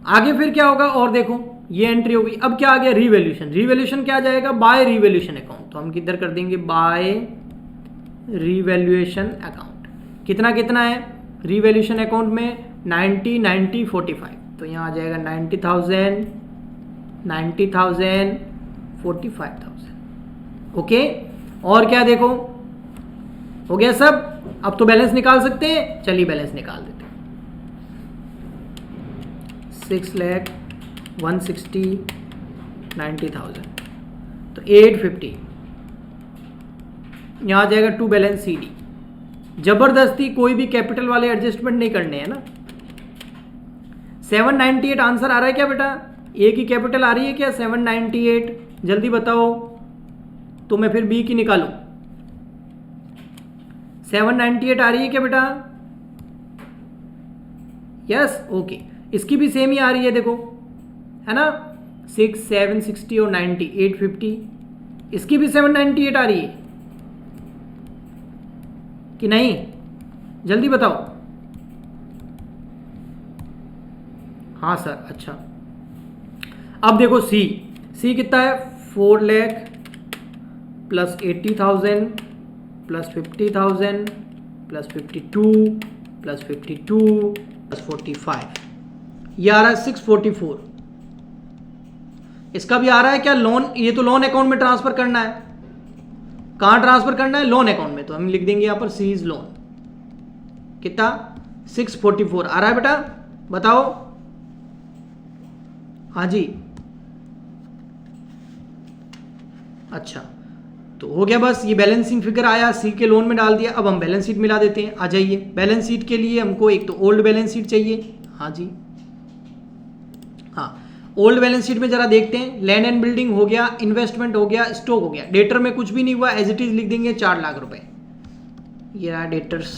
आगे फिर क्या होगा, और देखो ये एंट्री होगी। अब क्या आ गया, रिवैल्यूएशन, रिवैल्यूएशन क्या जाएगा, बाय रिवैल्यूएशन अकाउंट, तो हम किधर कर देंगे, बाय रिवैल्यूएशन अकाउंट। कितना कितना है रिवैल्यूएशन अकाउंट में, 90 90 45, तो यहाँ आ जाएगा 90,000 90,000 45,000, ओके। और क्या देखो हो गया सब। अब तो बैलेंस निकाल सकते हैं, चलिए बैलेंस निकाल देते हैं। 6 लाख 160 90,000, तो 850, यहाँ आ जाएगा टू बैलेंस CD। जबरदस्ती कोई भी कैपिटल वाले एडजस्टमेंट नहीं करने हैं ना। 798 आंसर आ रहा है क्या बेटा, ए की कैपिटल आ रही है क्या 798, जल्दी बताओ, तो मैं फिर बी की निकालूं। 798 आ रही है क्या बेटा, यस ओके। इसकी भी सेम ही आ रही है देखो, है ना, 6 7 60 और 90 850, इसकी भी 798 आ रही है कि नहीं, जल्दी बताओ। हाँ सर अच्छा। अब देखो सी, सी कितना है, 4 lakh plus 80,000 plus 50,000 plus 52 plus 52 plus 45, ये आ रहा है 644। इसका भी आ रहा है क्या लोन, ये तो लोन अकाउंट में ट्रांसफर करना है। कहां ट्रांसफर करना है, लोन अकाउंट में, तो हम लिख देंगे यहां पर सीज लोन। कितना 644 आ रहा है बेटा, बताओ। हाँ जी अच्छा, तो हो गया बस, ये बैलेंसिंग फिगर आया, सी के लोन में डाल दिया। अब हम बैलेंस शीट मिला देते हैं, आ जाइए। बैलेंस शीट के लिए हमको एक तो ओल्ड बैलेंस शीट चाहिए, हाँ जी हाँ। ओल्ड बैलेंस शीट में जरा देखते हैं, लैंड एंड बिल्डिंग हो गया, इन्वेस्टमेंट हो गया, स्टॉक हो गया, डेटर में कुछ भी नहीं हुआ, एज इट इज लिख देंगे 4 लाख रुपए। ये रहा डेटर्स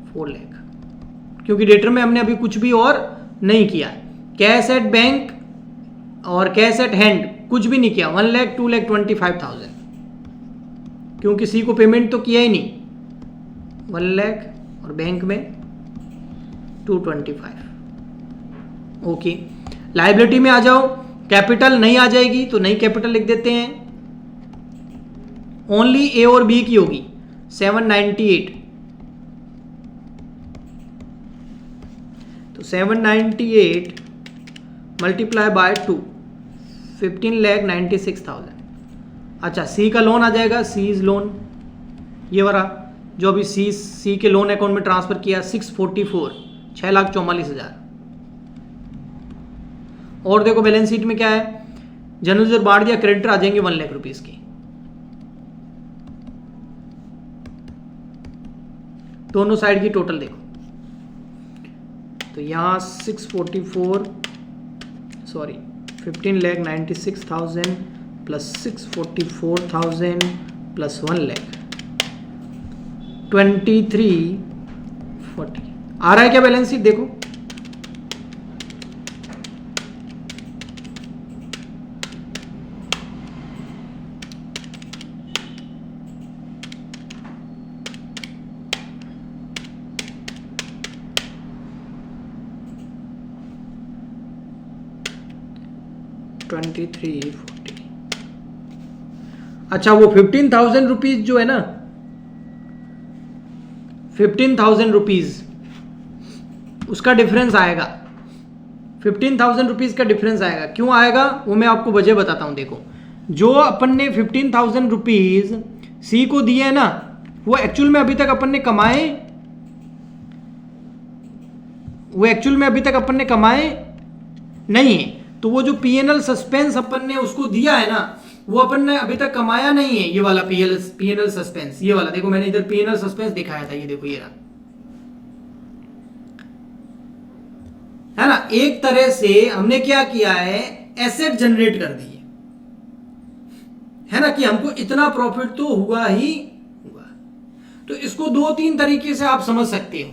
4 लाख, क्योंकि डेटर में हमने अभी कुछ भी और नहीं किया। कैश एट बैंक और कैश एट हैंड कुछ भी नहीं किया, 1,02,25,000, क्योंकि सी को पेमेंट तो किया ही नहीं, 1 लाख और बैंक में 225। ओके, लाइबिलिटी में आ जाओ, कैपिटल नहीं आ जाएगी तो नई कैपिटल लिख देते हैं, ओनली ए और बी की होगी 798, तो 798 मल्टीप्लाई बाय 2, 15,96,000। अच्छा, सी का लोन आ जाएगा, सीज लोन, ये वाला जो अभी सी के लोन अकाउंट में ट्रांसफर किया 644, 6,44,000। और देखो बैलेंस शीट में क्या है, जनरल रिजर्व बांट दिया, क्रेडिटर आ जाएंगे 1 लाख रुपीस की। दोनों साइड की टोटल देखो, तो यहाँ 15,96,000 प्लस 644,000 प्लस 1 लाख, 2340 आ रहा है क्या बैलेंस शीट? देखो ₹2340। अच्छा, वो 15,000 रुपीज जो है ना, 15,000 रुपीज उसका डिफरेंस आएगा, 15,000 रुपीज का डिफरेंस आएगा। क्यों आएगा वो मैं आपको वजह बताता हूं। देखो, जो अपन ने 15,000 रुपीज सी को दिए है ना, वो एक्चुअल में अभी तक अपन ने कमाए, नहीं है। तो वो जो पीएनएल सस्पेंस अपन ने उसको दिया है ना, वो अपन ने अभी तक कमाया नहीं है। ये वाला पीएनएल सस्पेंस, ये वाला देखो, मैंने इधर पीएनएल सस्पेंस दिखाया था, ये देखो ये रहा, है ना। एक तरह से हमने क्या किया है, एसेट जनरेट कर दी है ना, कि हमको इतना प्रॉफिट तो हुआ ही हुआ। तो इसको 2-3 तरीके से आप समझ सकते हो।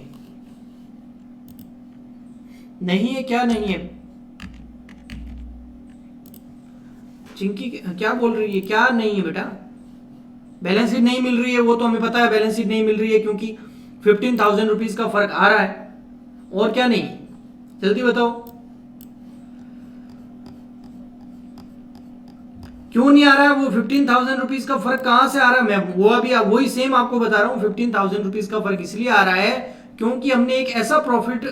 नहीं है, क्या नहीं है? चिंकी क्या बोल रही है, क्या नहीं है बेटा? बैलेंस शीट नहीं मिल रही है, वो तो हमें पता है बैलेंस शीट नहीं मिल रही है, क्योंकि 15,000 रुपीज का फर्क आ रहा है। और क्या नहीं, जल्दी बताओ क्यों नहीं आ रहा है? वो 15,000 रुपीज का फर्क कहां से आ रहा है? मैं वो अभी वही सेम आपको बता रहा हूं। 15,000 रुपीज का फर्क इसलिए आ रहा है क्योंकि हमने एक ऐसा प्रॉफिट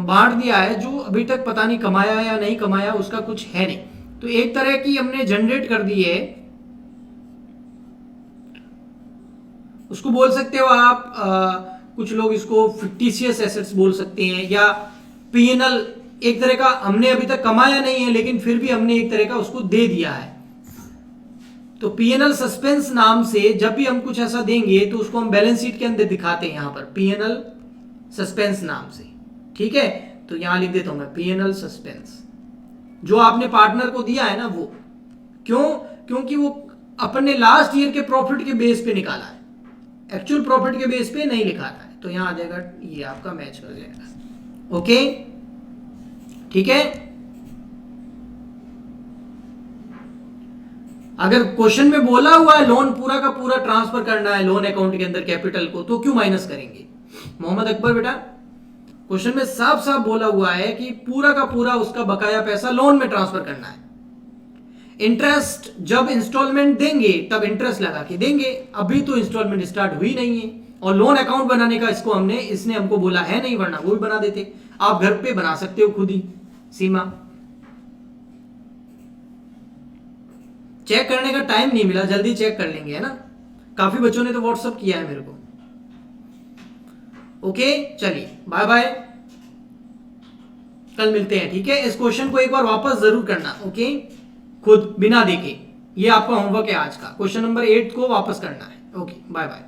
बांट दिया है जो अभी तक पता नहीं कमाया या नहीं कमाया, उसका कुछ है नहीं। तो एक तरह की हमने जनरेट कर दी है, उसको बोल सकते हो आप, कुछ लोग इसको फिक्टिशियस एसेट्स बोल सकते हैं, या पीएनएल एक तरह का हमने अभी तक कमाया नहीं है लेकिन फिर भी हमने एक तरह का उसको दे दिया है। तो पीएनएल सस्पेंस नाम से जब भी हम कुछ ऐसा देंगे तो उसको हम बैलेंस शीट के अंदर दिखाते हैं, यहां पर पीएनएल सस्पेंस नाम से। ठीक है, तो यहां लिख देता हूं मैं पीएनएल सस्पेंस, जो आपने पार्टनर को दिया है ना वो। क्यों? क्योंकि वो अपन ने लास्ट ईयर के प्रॉफिट के बेस पे निकाला है, एक्चुअल प्रॉफिट के बेस पे नहीं लिखा था। तो यहां आ जाएगा, ये आपका मैच कर जाएगा। ओके, ठीक है। अगर क्वेश्चन में बोला हुआ है लोन पूरा का पूरा ट्रांसफर करना है लोन अकाउंट के अंदर कैपिटल को, तो क्यों माइनस करेंगे? मोहम्मद अकबर बेटा, क्वेश्चन में साफ साफ बोला हुआ है कि पूरा का पूरा उसका बकाया पैसा लोन में ट्रांसफर करना है। इंटरेस्ट जब इंस्टॉलमेंट देंगे तब इंटरेस्ट लगा के देंगे, अभी तो इंस्टॉलमेंट स्टार्ट हुई नहीं है। और लोन अकाउंट बनाने का इसने हमको बोला है नहीं, वरना वो भी बना देते। आप घर पे बना सकते हो खुद ही। सीमा, चेक करने का टाइम नहीं मिला, जल्दी चेक कर लेंगे, है ना। काफी बच्चों ने तो व्हाट्सअप किया है मेरे को। ओके, चलिए बाय बाय, कल मिलते हैं। ठीक है, इस क्वेश्चन को एक बार वापस जरूर करना, ओके, खुद बिना देखे। ये आपका होमवर्क है आज का, क्वेश्चन नंबर 8 को वापस करना है। Okay, bye bye.